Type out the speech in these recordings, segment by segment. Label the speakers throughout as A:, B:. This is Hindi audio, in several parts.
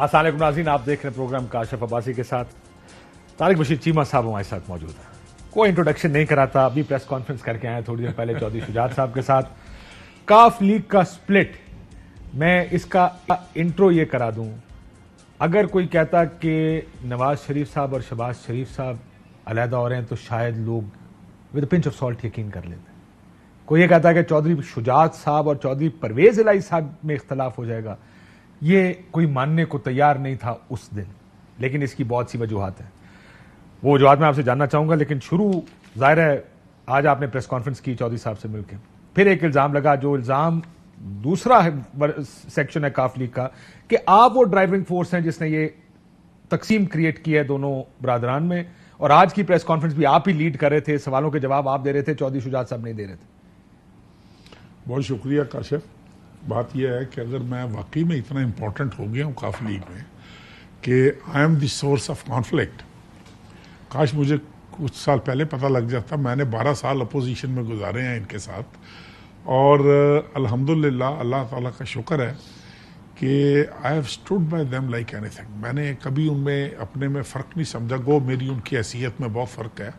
A: अस्सलाम वालेकुम नाज़रीन, आप देख रहे हैं प्रोग्राम काशिफ अब्बासी के साथ। तारिक बशीर चीमा साहब हमारे साथ मौजूद है। कोई इंट्रोडक्शन नहीं कराता, अभी प्रेस कॉन्फ्रेंस करके आए थोड़ी देर पहले चौधरी शुजात साहब के साथ। काफ लीग का स्प्लिट, मैं इसका इंट्रो ये करा दूं, अगर कोई कहता कि नवाज शरीफ साहब और शहबाज शरीफ साहब अलहदा हो रहे हैं तो शायद लोग विद पिंच ऑफ सॉल्ट यकीन कर लेते हैं। कोई ये कहता है कि चौधरी शुजात साहब और चौधरी परवेज इलाही साहब में इख्तलाफ हो जाएगा, ये कोई मानने को तैयार नहीं था उस दिन, लेकिन इसकी बहुत सी वजूहात हैं। वो वजूहात मैं आपसे जानना चाहूंगा, लेकिन शुरू जाहिर है आज आपने प्रेस कॉन्फ्रेंस की चौधरी साहब से मिलकर, फिर एक इल्जाम लगा, जो इल्जाम दूसरा है सेक्शन है काफ लीग का, कि आप वो ड्राइविंग फोर्स हैं जिसने ये तकसीम क्रिएट की है दोनों बरादरान में, और आज की प्रेस कॉन्फ्रेंस भी आप ही लीड कर रहे थे, सवालों के जवाब आप दे रहे थे, चौधरी शुजात साहब नहीं दे रहे थे।
B: बहुत शुक्रिया काशिफ। बात यह है कि अगर मैं वाकई में इतना इंपॉर्टेंट हो गया हूँ काफ लीग में कि I am the source of conflict, काश मुझे कुछ साल पहले पता लग जाता। मैंने 12 साल अपोजिशन में गुजारे हैं इनके साथ, और अल्हम्दुलिल्लाह अल्लाह ताला का शुक्र है कि I have stood by them like anything. मैंने कभी उनमें अपने में फ़र्क नहीं समझा। गो मेरी उनकी हैसियत में बहुत फ़र्क है,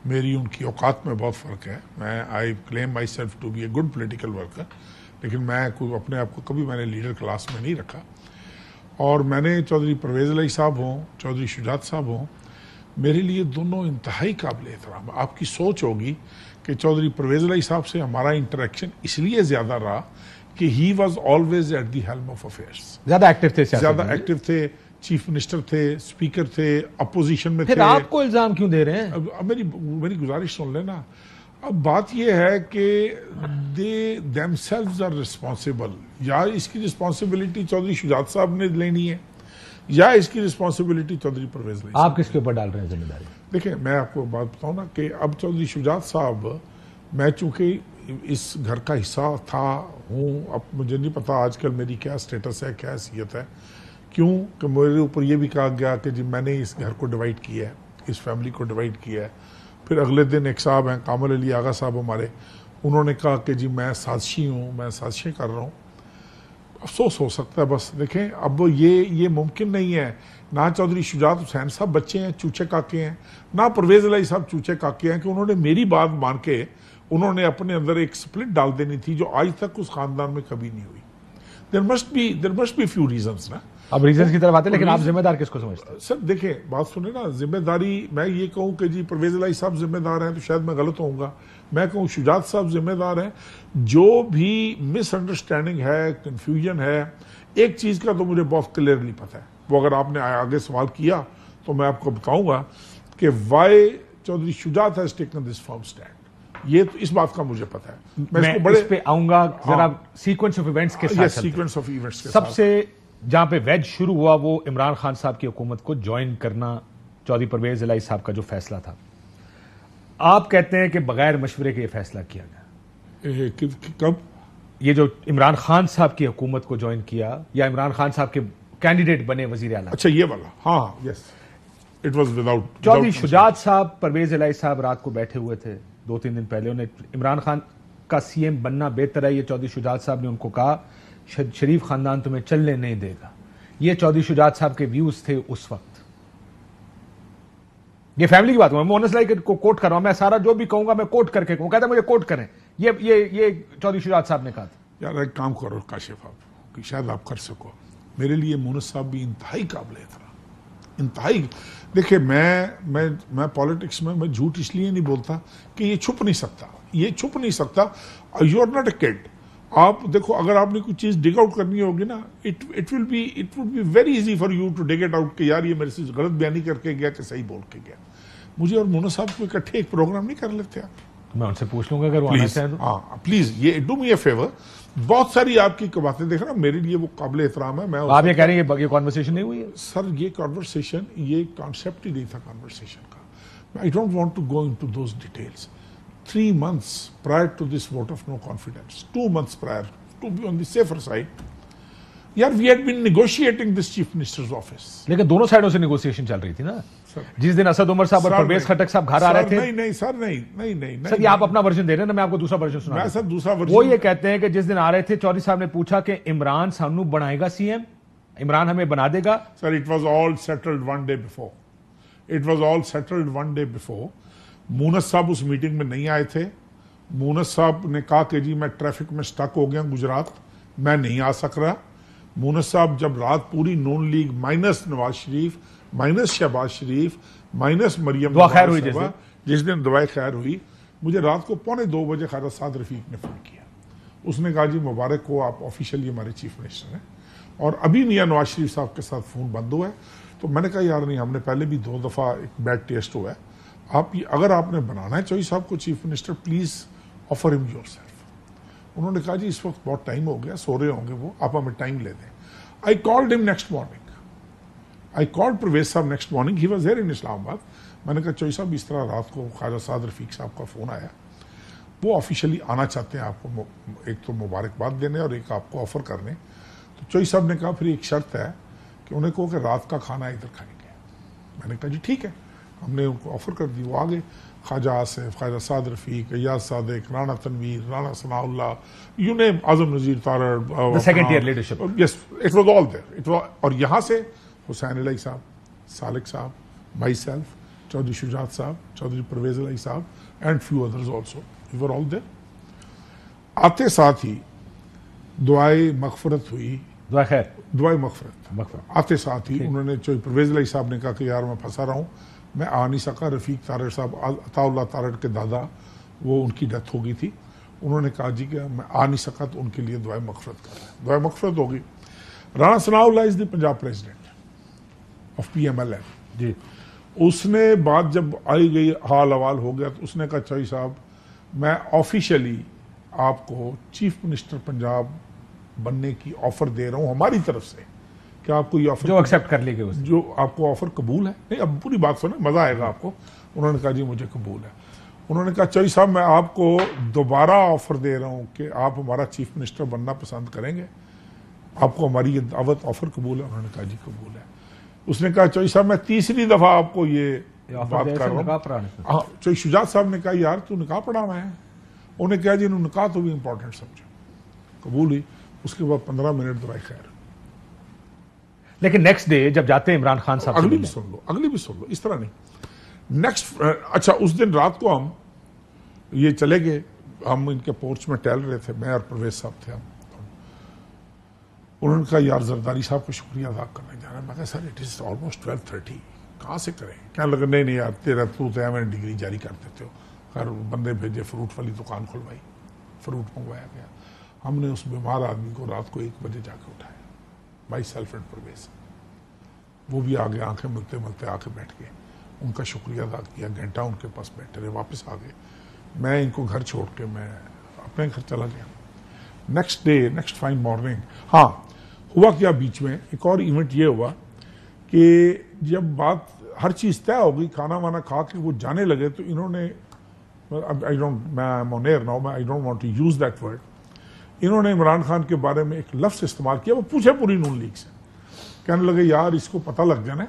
B: मेरी उनकी औकात में बहुत फ़र्क है। मैं I claim myself to be a good political worker, लेकिन मैं कोई अपने आप को कभी मैंने लीडर क्लास में नहीं रखा। और मैंने चौधरी परवेज़ इलाही साहब हों, चौधरी शुजात साहब हों, मेरे लिए दोनों इंतहाई काबिल एहतराम। आपकी सोच होगी कि चौधरी परवेज़ इलाही साहब से हमारा इंटरेक्शन इसलिए ज़्यादा रहा कि he was always at the helm of affairs.
A: ज़्यादा एक्टिव
B: थे, चीफ मिनिस्टर थे, स्पीकर थे, अपोजिशन में
A: फिर
B: थे।
A: आपको इल्जाम क्यों दे रहे हैं?
B: अब मेरी गुजारिश सुन लेना। अब बात यह है कि दे देमसेल्व्स आर रिस्पॉन्सिबल। या इसकी रिस्पॉन्सिबिलिटी चौधरी शुजात साहब ने लेनी है, या इसकी रिस्पॉन्सिबिलिटी चौधरी परवेज इलाही।
A: आप किसके ऊपर डाल रहे हैं जिम्मेदारी?
B: देखिए, मैं आपको बात बताऊं ना कि अब चौधरी शुजात साहब, मैं चूंकि इस घर का हिस्सा हूँ, अब मुझे नहीं पता आजकल मेरी क्या स्टेटस है, क्या हैसियत है। क्यों कि मेरे ऊपर यह भी कहा गया कि जी मैंने इस घर को डिवाइड किया है, इस फैमिली को डिवाइड किया है। फिर अगले दिन एक साहब हैं कामल अली आगा साहब हमारे, उन्होंने कहा कि जी मैं साजिशी हूँ, मैं साजिशें कर रहा हूँ। अफसोस हो सकता है, बस देखें अब ये मुमकिन नहीं है। ना चौधरी शुजात हुसैन साहब बच्चे हैं, चूचे काके हैं, ना परवेज़ इलाही साहब चूचे काके हैं कि उन्होंने मेरी बात मान के उन्होंने अपने अंदर एक स्प्लिट डाल देनी थी जो आज तक उस खानदान में कभी नहीं हुई। There must be few reasons ना।
A: अब रीजंस की तरफ आते हैं, लेकिन आप जिम्मेदार किसको समझते हैं?
B: सर देखिए, बात सुने ना, जिम्मेदारी मैं ये कहूँ कि जी परवेज़ इलाही साहब जिम्मेदार हैं तो शायद मैं गलत होऊंगा। मैं कहूँ शुजात साहब जिम्मेदार हैं। जो भी मिसअंडरस्टैंडिंग है, कंफ्यूजन है, एक चीज़ का तो मुझे बहुत क्लियरली पता है। वो अगर आपने आगे सवाल किया तो मैं आपको बताऊंगा कि why Chaudhry Shujaat has taken this firm stand. ये तो इस बात का मुझे पता है।
A: मैं इसको बड़े इस पे आऊंगा जरा सीक्वेंस ऑफ इवेंट्स के साथ।
B: सीक्वेंस ऑफ इवेंट्स के
A: सबसे जहां पे वेज शुरू हुआ वो इमरान खान साहब की हुकूमत को ज्वाइन करना, चौधरी परवेज़ इलाही साहब का जो फैसला था। आप कहते हैं कि बगैर मशवरे के ये फैसला किया गया।
B: कब?
A: ये जो इमरान खान साहब की हुकूमत को ज्वाइन किया, या इमरान खान साहब के कैंडिडेट बने वजीर आला।
B: अच्छा, ये वाला। हाँ, yes, it was without.
A: Chaudhry Shujaat साहब परवेज़ इलाही साहब रात को बैठे हुए थे 2-3 दिन पहले, उन्हें इमरान खान का सीएम बनना बेहतर है, ये चौधरी शुजात साहब ने उनको कहा, शरीफ खानदान तुम्हें चलने नहीं देगा। ये चौधरी शुजात साहब के व्यूज थे उस वक्त। ये फैमिली की बात है, मैं मोहन इस्लाही को कोट कर रहा हूं, मैं सारा जो भी कहूंगा मैं कोट करके कहूं, कहता मुझे कोट करें। ये चौधरी शुजात साहब ने कहा था।
B: यार एक काम करो काशिफ आप, कि शायद आप कर सको। मेरे लिए मोहन साहब भी इंतहाई काबिल एहतराम, इंतहाई। देखिए, मैं पॉलिटिक्स में मैं झूठ इसलिए नहीं बोलता कि ये छुप नहीं सकता, ये छुप नहीं सकता। You are not a kid. आप देखो, अगर आपने कोई चीज डिग आउट करनी होगी ना, it would be very easy for you to dig it out कि यार ये मेरे से गलत बयानी करके गया कि सही बोल के गया। मुझे और मोना साहब को इकट्ठे एक प्रोग्राम नहीं कर लेते आप?
A: मैं उनसे पूछ लूंगा अगर वो आना चाहें तो।
B: हाँ प्लीज, ये डू मी ए फेवर। बहुत सारी आपकी बातें देख रहा, मेरे लिए वो काबिल एहतराम है। मैं
A: आप ये कह रहे हैं ये कॉन्वर्सेशन नहीं हुई है?
B: सर ये कॉन्वर्सेशन, ये कॉन्सेप्ट ही नहीं था कॉन्वर्सेशन का। I don't want to go into those details. 3 months prior to this vote of no confidence, 2 months prior, to be on the safer side, यार we had been negotiating this chief minister's office.
A: लेकिन दोनों साइडों से नेगोशिएशन चल रही थी ना। जिस दिन असद उमर साहब और परवेज खटक साहब घर आ रहे थे।
B: नहीं सर, नहीं
A: सर, ये आप अपना वर्जन दे रहे हैं ना, मैं आपको दूसरा वर्जन सुना।
B: मैं सर दूसरा वर्जन।
A: वो ये कहते हैं कि जिस दिन आ रहे थे चौधरी साहब ने पूछा कि इमरान सानू बनाएगा सीएम, इमरान हमें बना देगा?
B: Sir, it was all settled one day before. It was all settled one day before. Moons साहब उस मीटिंग में नहीं आए थे। मूनस साहब ने कहा कि जी मैं ट्रैफिक में स्टक हो गया गुजरात, मैं नहीं आ सक रहा। मूनस साहब जब रात पूरी नून league minus Nawaz Sharif, minus Shahbaz शरीफ, माइनस मरियम
A: दुआ खैर हुई
B: जिस दिन दुआ खैर हुई, मुझे रात को 1:45 बजे ख्वाजा साद रफीक ने फोन किया। उसने कहा जी मुबारक हो, आप ऑफिशियली हमारे चीफ मिनिस्टर हैं, और अभी मियां नवाज शरीफ साहब के साथ फोन बंद हुआ है। तो मैंने कहा यार नहीं, हमने पहले भी 2 दफा एक बैड टेस्ट हुआ है, आप अगर आपने बनाना है चौधरी साहब को chief minister, please offer him yourself. उन्होंने कहा जी इस वक्त बहुत टाइम हो गया, सो रहे होंगे वो, आप हमें टाइम ले दें। I called him next morning, I called Parvez साहब next morning, he was there in Islamabad. मैंने कहा चौधरी साहब इस तरह रात को ख्वाजा साद रफीक साहब का फोन आया, वो ऑफिशियली आना चाहते हैं आपको एक तो मुबारकबाद देने और एक आपको ऑफर करने। तो चौधरी साहब ने कहा फिर एक शर्त है कि उन्हें कहो कि रात का खाना इधर खाएंगे। मैंने कहा जी ठीक है, हमने उनको ऑफर कर दी, वो आ गए। Khawaja Asif, Khawaja Saad Rafique, Ayaz Sadiq, Rana Tanveer, Rana Sanaullah, you name, Azam Nazir Tarar,
A: second year leadership,
B: yes, it was all there, it was. और यहाँ से हुसैन अलई साहब, सालिक साहब, माई सेल्फ, चौधरी शुजात साहब, चौधरी परवेज अलई साहब and few others also, we were all there. आते साथ ही दुआए मगफरत हुई,
A: दुआ खैर,
B: दुआए मगफरत आते साथ ही उन्होंने चौधरी परवेज अलई साहब ने कहा कि यार मैं फंसा रहा हूँ, मैं आ नहीं सका। रफीक तारड़ साहब, अताउल्लाह तारड़ के दादा, वो उनकी डेथ हो गई थी। उन्होंने कहा जी कि मैं आ नहीं सका, तो उनके लिए दुआए मगफरत कर रहे हैं। दुआए मगफरत होगी। Rana Sanaullah is the Punjab president of PMLN
A: जी।
B: उसने बात जब आई गई, हाल अवाल हो गया, तो उसने कहा चौधरी साहब मैं ऑफिशियली आपको चीफ मिनिस्टर पंजाब बनने की ऑफर दे रहा हूं हमारी तरफ से, क्या आपको ये ऑफर
A: जो एक्सेप्ट कर लेंगे,
B: जो आपको ऑफर कबूल है? नहीं, अब पूरी बात सुने, मजा आएगा आपको। उन्होंने कहा जी मुझे कबूल है। उन्होंने कहा चौधरी साहब मैं आपको दोबारा ऑफर दे रहा हूं कि आप हमारा चीफ मिनिस्टर बनना पसंद करेंगे, आपको हमारी ये दावत ऑफर कबूल है? उन्होंने कहा जी कबूल है। उसने कहा चौधरी साहब मैं तीसरी दफा आपको ये बात कर रहा हूँ। हाँ, चौधरी शुजात साहब ने कहा यार तू निकाह पढ़ाना है? उन्हें कहा जी निकाह तो भी इंपॉर्टेंट समझो। कबूल हुई। उसके बाद 15 मिनट दुआए खैर।
A: लेकिन नेक्स्ट डे जब जाते हैं इमरान खान साहब,
B: अगली भी सुन लो, इस तरह नहीं। नेक्स्ट, अच्छा, उस दिन रात को हम ये चले गए, हम इनके पोर्च में टहल रहे थे, मैं और परवेज साहब थे हम। उन्होंने कहा यार जरदारी साहब को शुक्रिया अदा करने जा रहा है। मैं कहा सर इट इज ऑलमोस्ट 12:30, कहाँ से करें? कहने लगा नहीं यार तेरा तू तो मैंने डिग्री जारी कर देते हो। खैर बंदे भेजे, फ्रूट वाली दुकान खुलवाई, फ्रूट मंगवाया गया। हमने उस बीमार आदमी को रात को 1 बजे जाके उठाया, माई सेल्फ एंड परवेज। वो भी आ गए, आंखें मिलते मिलते आके बैठ गए, उनका शुक्रिया अदा किया, घंटा उनके पास बैठे रहे, वापस आ गए। मैं इनको घर छोड़ के मैं अपने घर चला गया। Next day, next fine morning, हाँ हुआ क्या बीच में एक और इवेंट ये हुआ कि जब बात हर चीज़ तय हो गई, खाना वाना खा के वो जाने लगे, तो इन्होंने, मैं on air now, I don't want to use that word, इन्होंने इमरान खान के बारे में एक लफ्ज़ इस्तेमाल किया। वो पूछे पूरी नून लीग से, कहने लगे यार इसको पता लग जाना,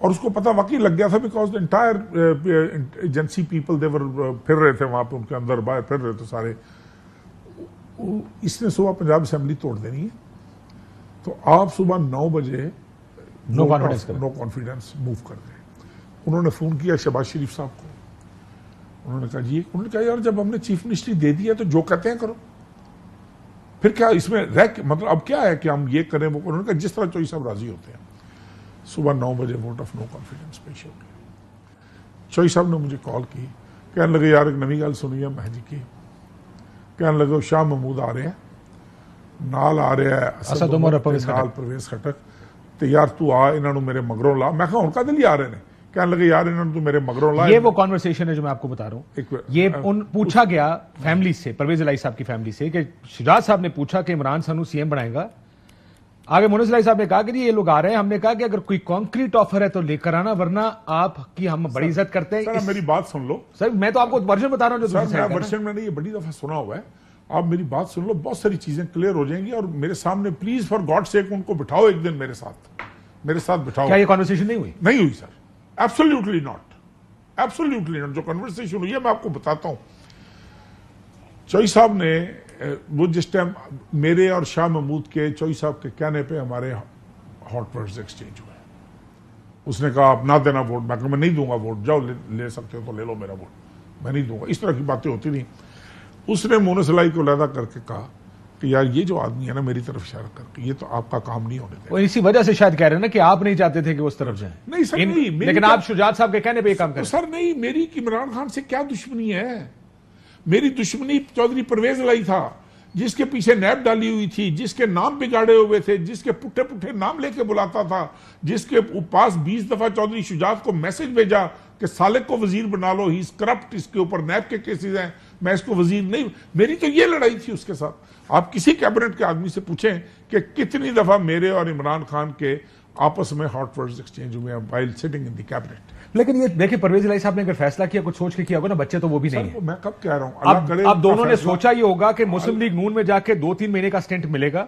B: और उसको पता वाकई लग गया था, because the entire agency people देवर फिर रहे थे वहां पे, उनके अंदर बाहर फिर रहे थे सारे। इसने सुबह पंजाब असेंबली तोड़ देनी है, तो आप सुबह 9 बजे नो कॉन्फिडेंस मूव कर दें। उन्होंने फोन किया शहबाज शरीफ साहब को। उन्होंने कहा जी, उन्होंने कहा यार जब हमने चीफ मिनिस्ट्री दे दी है तो जो कहते हैं करो, फिर क्या इसमें मतलब अब क्या है कि हम ये करें वो। उन्होंने कहा जिस तरह चौधरी साहब राजी होते हैं। सुबह 9 बजे वोट ऑफ नो कॉन्फिडेंस पेश हो गया। चौधरी साहब ने मुझे कॉल की, कहने लगे यार एक नवी गल सुनी है महजी की, कहने लगे शाह महमूद आ रहे हैं, नाल आ रहा है असद उमर, नाल परवेज खटक, तो यार तू आ इन्होंने मेरे मगरों ला। मैं कहा उनका दिल ही आ रहे हैं, कहने लगे यार इन्होंने तू मेरे मगरों ला।
A: ये वो कॉन्वर्सेशन है जो मैं आपको बता रहा हूँ। ये पूछा गया फैमिली से, परवेज इलाही साहब की फैमिली से, कि शुजात साहब ने पूछा कि इमरान सानू सीएम बनाएगा। आगे मोनस इलाही साहब ने कहा कि ये लोग आ रहे हैं, हमने कहा कि अगर कोई कॉन्क्रीट ऑफर है तो लेकर आना, वरना आपकी हम बड़ी इज्जत करते हैं।
B: सर मेरी बात सुन लो।
A: सर मैं तो आपको वर्जन बता रहा हूँ जो
B: वर्जन मैंने ये बड़ी दफा सुना हुआ है। आप मेरी बात सुन लो, बहुत सारी चीजें क्लियर हो जाएंगी। और मेरे सामने प्लीज फॉर गॉड सेक उनको बिठाओ एक दिन मेरे साथ बिठाओ।
A: क्या ये कॉन्वर्सेशन नहीं हुई?
B: नहीं हुई sir, absolutely not, absolutely not. जो कन्वर्सेशन हुई है मैं आपको बताता हूं। चौधरी साहब ने वो जिस टाइम मेरे और शाह महमूद के चौधरी साहब के कहने पे हमारे हॉट वर्ड्स एक्सचेंज हुए। उसने कहा आप ना देना वोट, मैं कहा मैं नहीं दूंगा वोट, जाओ ले सकते हो तो ले लो मेरा वोट, मैं नहीं दूंगा। इस तरह की बातें होती नहीं। उसने मोनस इलाही को लैदा करके कहा कि यार ये जो आदमी है ना मेरी तरफ इशारा करके, ये तो आपका काम नहीं होने देगा।
A: वो इसी वजह से शायद कह रहे हैं ना कि आप नहीं चाहते थे कि उस तरफ जाए।
B: नहीं सर नहीं,
A: लेकिन आप शुजात साहब के कहने पे काम करें।
B: सर नहीं, मेरी इमरान खान से क्या दुश्मनी है? मेरी दुश्मनी चौधरी परवेज इलाही था, जिसके पीछे नैब डाली हुई थी, जिसके नाम बिगाड़े हुए थे, जिसके पुट्ठे पुट्ठे नाम लेके बुलाता था, जिसके पास 20 दफा चौधरी शुजात को मैसेज भेजा कि सालिक को वजीर बना लो, ही इज करप्ट, इसके ऊपर नैब के केसेस हैं, मैं इसको वजीर नहीं। मेरी तो ये लड़ाई थी उसके साथ। आप किसी कैबिनेट के आदमी से पूछें कि कितनी दफा मेरे और इमरान खान के आपस में हॉट वर्ड्स एक्सचेंज हुए हैं while sitting in the cabinet.
A: लेकिन ये देखिए परवेज इलाही साहब ने अगर फैसला किया, कुछ सोच के किया होगा ना, बच्चे तो वो भी नहीं है।
B: मैं कब कह रहा हूं,
A: अब दोनों ने सोचा ये होगा कि मुस्लिम लीग नून में जाके 2-3 महीने का स्टेंट मिलेगा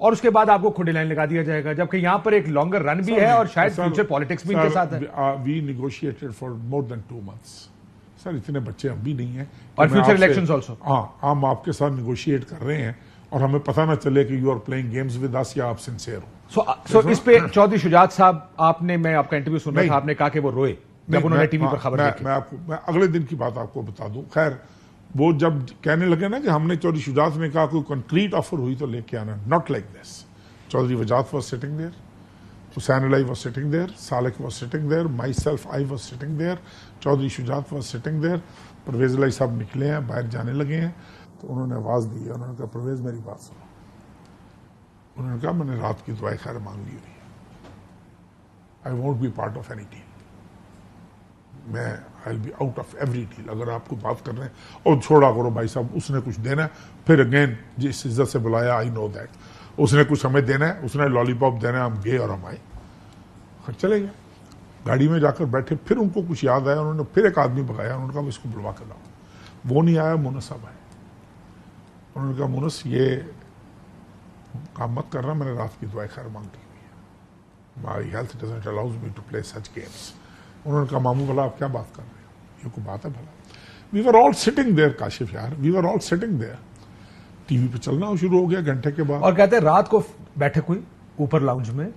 A: और उसके बाद आपको खुली लाइन लगा दिया जाएगा, जबकि यहां पर एक लॉन्गर रन भी है और शायद फ्यूचर पॉलिटिक्स भी इनके साथ है।
B: We negotiated for more than 2 months। Sir इतने बच्चे हम भी नहीं है,
A: और फ्यूचर इलेक्शंस आल्सो।
B: हाँ, हम आपके साथ नेगोशिएट कर रहे हैं और हमें पता ना चले कि you are playing games with us या आप सिंसियर हो।
A: सो इस पे चौधरी शुजात साहब, आपने, मैं आपका इंटरव्यू सुन रहा था, आपने कहा कि वो रोए जब उन्होंने टीवी पर खबर देखी।
B: मैं अगले दिन की बात आपको बता दूं। खैर वो जब कहने लगे ना कि हमने चौधरी शुजात ने कहा कोई कंक्रीट ऑफर हुई तो लेके आना, not like this. Chaudhry Wajahat was sitting there, Hussain Elahi was sitting there, Salik was sitting there, myself I was sitting there, Chaudhry Shujaat was sitting there. Parvez Elahi साहब निकले हैं, बाहर जाने लगे हैं, तो उन्होंने आवाज दी है। उन्होंने कहा परवेज मेरी बात सुनो। उन्होंने कहा मैंने रात की दुआएं खैर मांग ली हुई है, I won't be part of any deal, मैं I will be out of every deal. अगर आपको बात कर रहे हैं और छोड़ा करो भाई साहब, उसने कुछ देना है, फिर अगेन जिस इज्जत से बुलाया, आई नो दैट, उसने कुछ हमें देना है, उसने लॉलीपॉप देना है, हम गए और हम आए, चले गए। गाड़ी में जाकर बैठे, फिर उनको कुछ याद आया, उन्होंने फिर एक आदमी भगाया, उन्होंने कहा इसको बुलवा कर लाओ। वो नहीं आया, मुनस साहब आए। उन्होंने कहा मुनस ये काम मत करना, मैंने रात की दुआएं खैर मांग ली हुई है, my health doesn't allows me to play such games. उन्होंने कहा मामू भला आप क्या बात कर रहे हो, ये कोई बात है भला? We were all sitting there Kashif यार, we were all sitting there. TV पे चलना शुरू हो गया घंटे के बाद।
A: और कहते हैं रात को बैठक हुई ऊपर लाउंज में,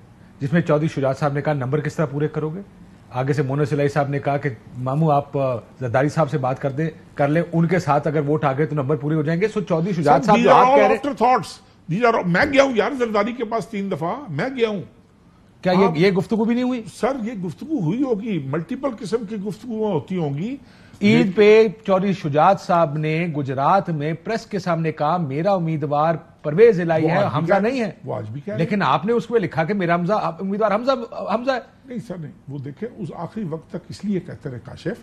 A: जिसमें चौधरी शुजात साहब ने कहा नंबर किस तरह पूरे करोगे। आगे से मोनस इलाही साहब ने कहा कि मामू आप जरदारी साहब से बात कर ले, उनके साथ अगर वोट आ गए तो नंबर पूरे हो जाएंगे। सो चौधरी शुजात साहब आप कह रहे,
B: मैं गया हूं यार जरदारी के पास 3 दफा, मैं गया हूं।
A: क्या ये गुफ्तगू भी नहीं हुई?
B: सर ये गुफ्तगू हुई होगी, मल्टीपल किस्म की गुफ्तगू होती होंगी।
A: ईद पे चौधरी शुजात साहब ने गुजरात में प्रेस के सामने कहा मेरा उम्मीदवार परवेज इलाही है, हमजा नहीं है।
B: वो आज भी कह,
A: लेकिन आपने उसमें लिखा कि मेरा उम्मीदवार हमजा है।
B: नहीं सर नहीं, वो देखे उस आखिरी वक्त तक इसलिए कहते रहे काशिफ,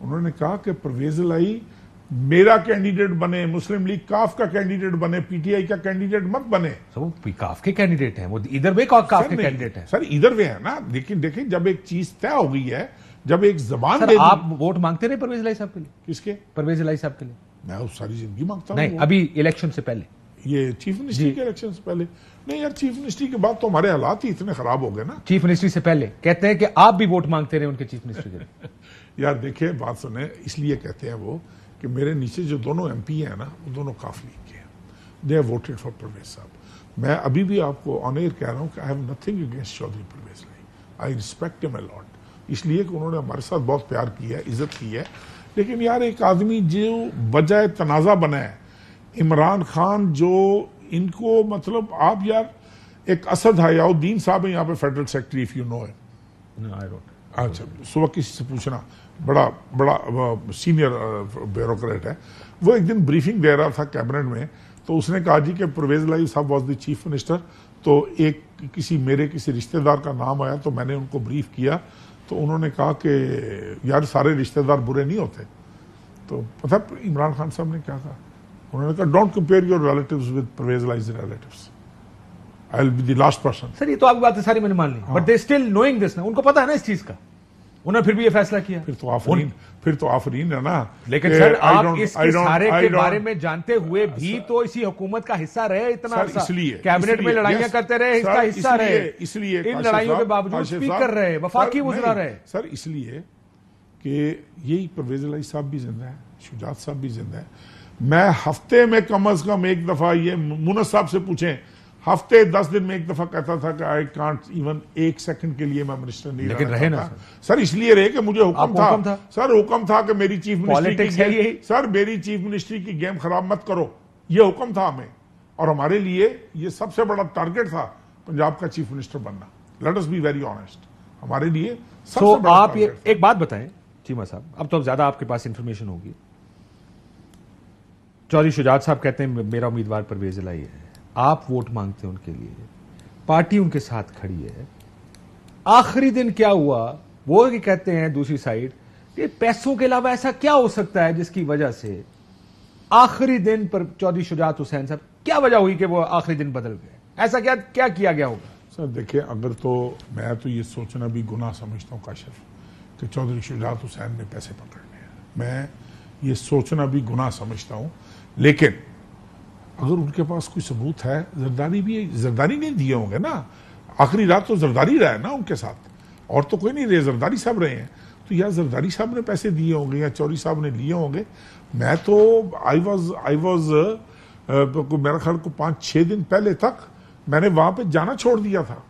B: उन्होंने कहा कि परवेज इलाही मेरा कैंडिडेट बने, मुस्लिम लीग काफ का कैंडिडेट बने, पीटीआई का कैंडिडेट मत बने।
A: वो काफ के कैंडिडेट हैं, वो इधर वे काफ के कैंडिडेट हैं।
B: सर इधर वे है ना, लेकिन देखें जब एक चीज तय हो गई है, जब एक जबान दे
A: आप वोट मांगते रहे परवेज इलाही साहब के लिए?
B: किसके?
A: परवेज इलाही साहब के लिए।
B: मैं उस सारी जिंदगी मांगता हूं।
A: नहीं, अभी इलेक्शन से पहले,
B: ये चीफ मिनिस्ट्री के इलेक्शन से पहले नहीं यार, चीफ मिनिस्ट्री के बाद तो हमारे हालात ही इतने खराब हो गए ना।
A: चीफ मिनिस्ट्री से पहले कहते हैं कि आप भी वोट मांगते रहे उनके चीफ मिनिस्ट्री के।
B: यार देखिए बात सुने, इसलिए कहते हैं वो कि मेरे नीचे जो दोनों एमपी हैं ना, वो दोनों काफ लीग के हैं, they have voted for Pervaiz साहब। मैं अभी भी आपको ऑन एयर कह रहा हूं कि I have nothing against Chaudhry Pervaiz Elahi, I respect him a lot, इसलिए कि उन्होंने हमारे साथ बहुत प्यार किया है, इज्जत की है। लेकिन यार एक आदमी जो बजाय तनाज़ा बना है, इमरान खान जो इनको, मतलब आप यार, एक असद हयाउद्दीन साहब है यहाँ पे federal secretary, if you know है। अच्छा, सुबह किसी से पूछना, बड़ा सीनियर ब्यूरोक्रेट है, वो एक दिन ब्रीफिंग दे रहा था कैबिनेट में, तो उसने कहा जी कि परवेज इलाही साहब वाज द चीफ मिनिस्टर, तो एक मेरे किसी रिश्तेदार का नाम आया, तो मैंने उनको ब्रीफ किया, तो उन्होंने कहा कि यार सारे रिश्तेदार बुरे नहीं होते। तो पता इमरान खान साहब ने क्या कहा? उन्होंने कहा don't compare your relatives with Parvez Elahi's relatives, I will be the last person.
A: Sir ये तो आपकी बातें सारी मैंने मान ली, but they still knowing this ना, उनको पता है ना इस चीज का, उन्होंने फिर भी ये फैसला किया।
B: फिर तो आफरीन है ना।
A: लेकिन सर आप इस सारे के बारे में जानते हुए भी तो इसी हुकूमत का हिस्सा रहे इतना अर्सा, कैबिनेट में लड़ाइयां करते रहे, इसका हिस्सा रहे,
B: इसलिए
A: इन लड़ाइयों के बावजूद स्पीकर रहे, वफाकी वज़ीर रहे।
B: सर इसलिए कि यही परवेज इलाही साहब भी जिंदा है, शुजात साहब भी जिंदा है। मैं हफ्ते में कम से कम एक दफा ये मुनस साहब से पूछें, हफ्ते 10 दिन में एक दफा कहता था कि आई कांट इवन 1 सेकंड के लिए मैं मिनिस्टर नहीं
A: लेकिन रहे ना
B: सर इसलिए रहे कि मुझे हुक्म था सर, हुक्म था कि मेरी चीफ मिनिस्ट्री की सर मेरी चीफ मिनिस्ट्री की गेम खराब मत करो, ये हुक्म था हमें। और हमारे लिए ये सबसे बड़ा टारगेट था पंजाब का चीफ मिनिस्टर बनना। Let us be very honest, हमारे लिए सबसे बड़ा
A: आप ये एक बात बताएं चीमा साहब, अब तो ज्यादा आपके पास इंफॉर्मेशन होगी। चौधरी शुजात साहब कहते हैं मेरा उम्मीदवार परवेज इलाही है, आप वोट मांगते हैं उनके लिए, पार्टी उनके साथ खड़ी है। आखिरी दिन क्या हुआ वो भी कहते हैं दूसरी साइड कि पैसों के अलावा ऐसा क्या हो सकता है जिसकी वजह से आखिरी दिन पर चौधरी शुजात हुसैन साहब, क्या वजह हुई कि वो आखिरी दिन बदल गए? ऐसा क्या क्या किया गया होगा?
B: सर देखिए, अगर तो मैं तो ये सोचना भी गुनाह समझता हूँ काशिफ कि चौधरी शुजात हुसैन ने पैसे पकड़ने हैं, मैं ये सोचना भी गुनाह समझता हूँ। लेकिन अगर उनके पास कोई सबूत है, जरदारी नहीं दिए होंगे ना, आखिरी रात तो जरदारी रहा है ना उनके साथ, और तो कोई नहीं रहे, जरदारी साहब रहे हैं। तो या जरदारी साहब ने पैसे दिए होंगे या चौधरी साहब ने लिए होंगे। मैं तो आई वॉज मेरा ख्याल को 5-6 दिन पहले तक मैंने वहां पे जाना छोड़ दिया था।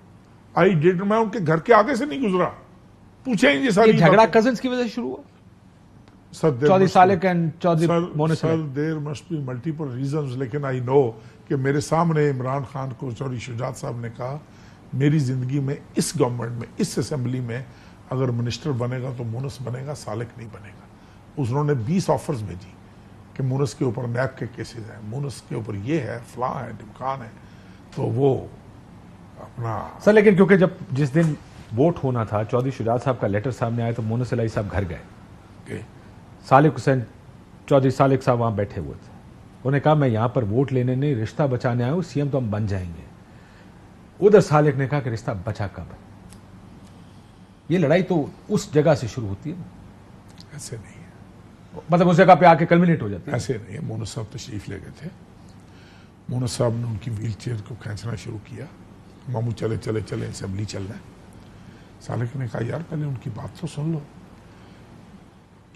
B: मैं उनके घर के आगे से नहीं गुजरा। पूछेंगे सारी
A: झगड़ा कजिन्स की वजह से शुरू हुआ Chaudhry Salik and Chaudhry Moonis.
B: Sir there must be multiple reasons, लेकिन आई नो कि मेरे सामने इमरान खान को चौधरी शुजात साहब ने कहा मेरी जिंदगी में इस गवर्नमेंट में इस असेंबली में अगर मिनिस्टर बनेगा तो मोनस बनेगा, सालेक नहीं बनेगा। उन्होंने 20 ऑफर्स भेजी कि मोनस के ऊपर नैब के केसेस हैं, मोनस के ऊपर ये है, फला है, ढिमकान है। तो वो अपना
A: सर, लेकिन क्योंकि जब जिस दिन वोट होना था चौधरी शुजात साहब का लेटर सामने आया तो मोनस इलाही साहब घर गए, सालेक हुसैन चौधरी सालेक साहब वहां बैठे हुए थे। उन्होंने कहा मैं यहां पर वोट लेने नहीं रिश्ता बचाने आया हूं, सीएम तो हम बन जाएंगे। उधर सालेक ने कहा कि रिश्ता बचा कब? ये लड़ाई तो उस जगह से शुरू होती है ना,
B: ऐसे नहीं है,
A: मतलब उस जगह पे आके कल्मिनेट हो जाती है।
B: ऐसे नहीं है। मोनस साहब तशरीफ ले गए थे, मोनस साहब ने उनकी व्हील चेयर को खींचना शुरू किया, मामू चले चले चले असेंबली चल रहा है। सालेक ने कहा यार पहले उनकी बात तो सुन लो।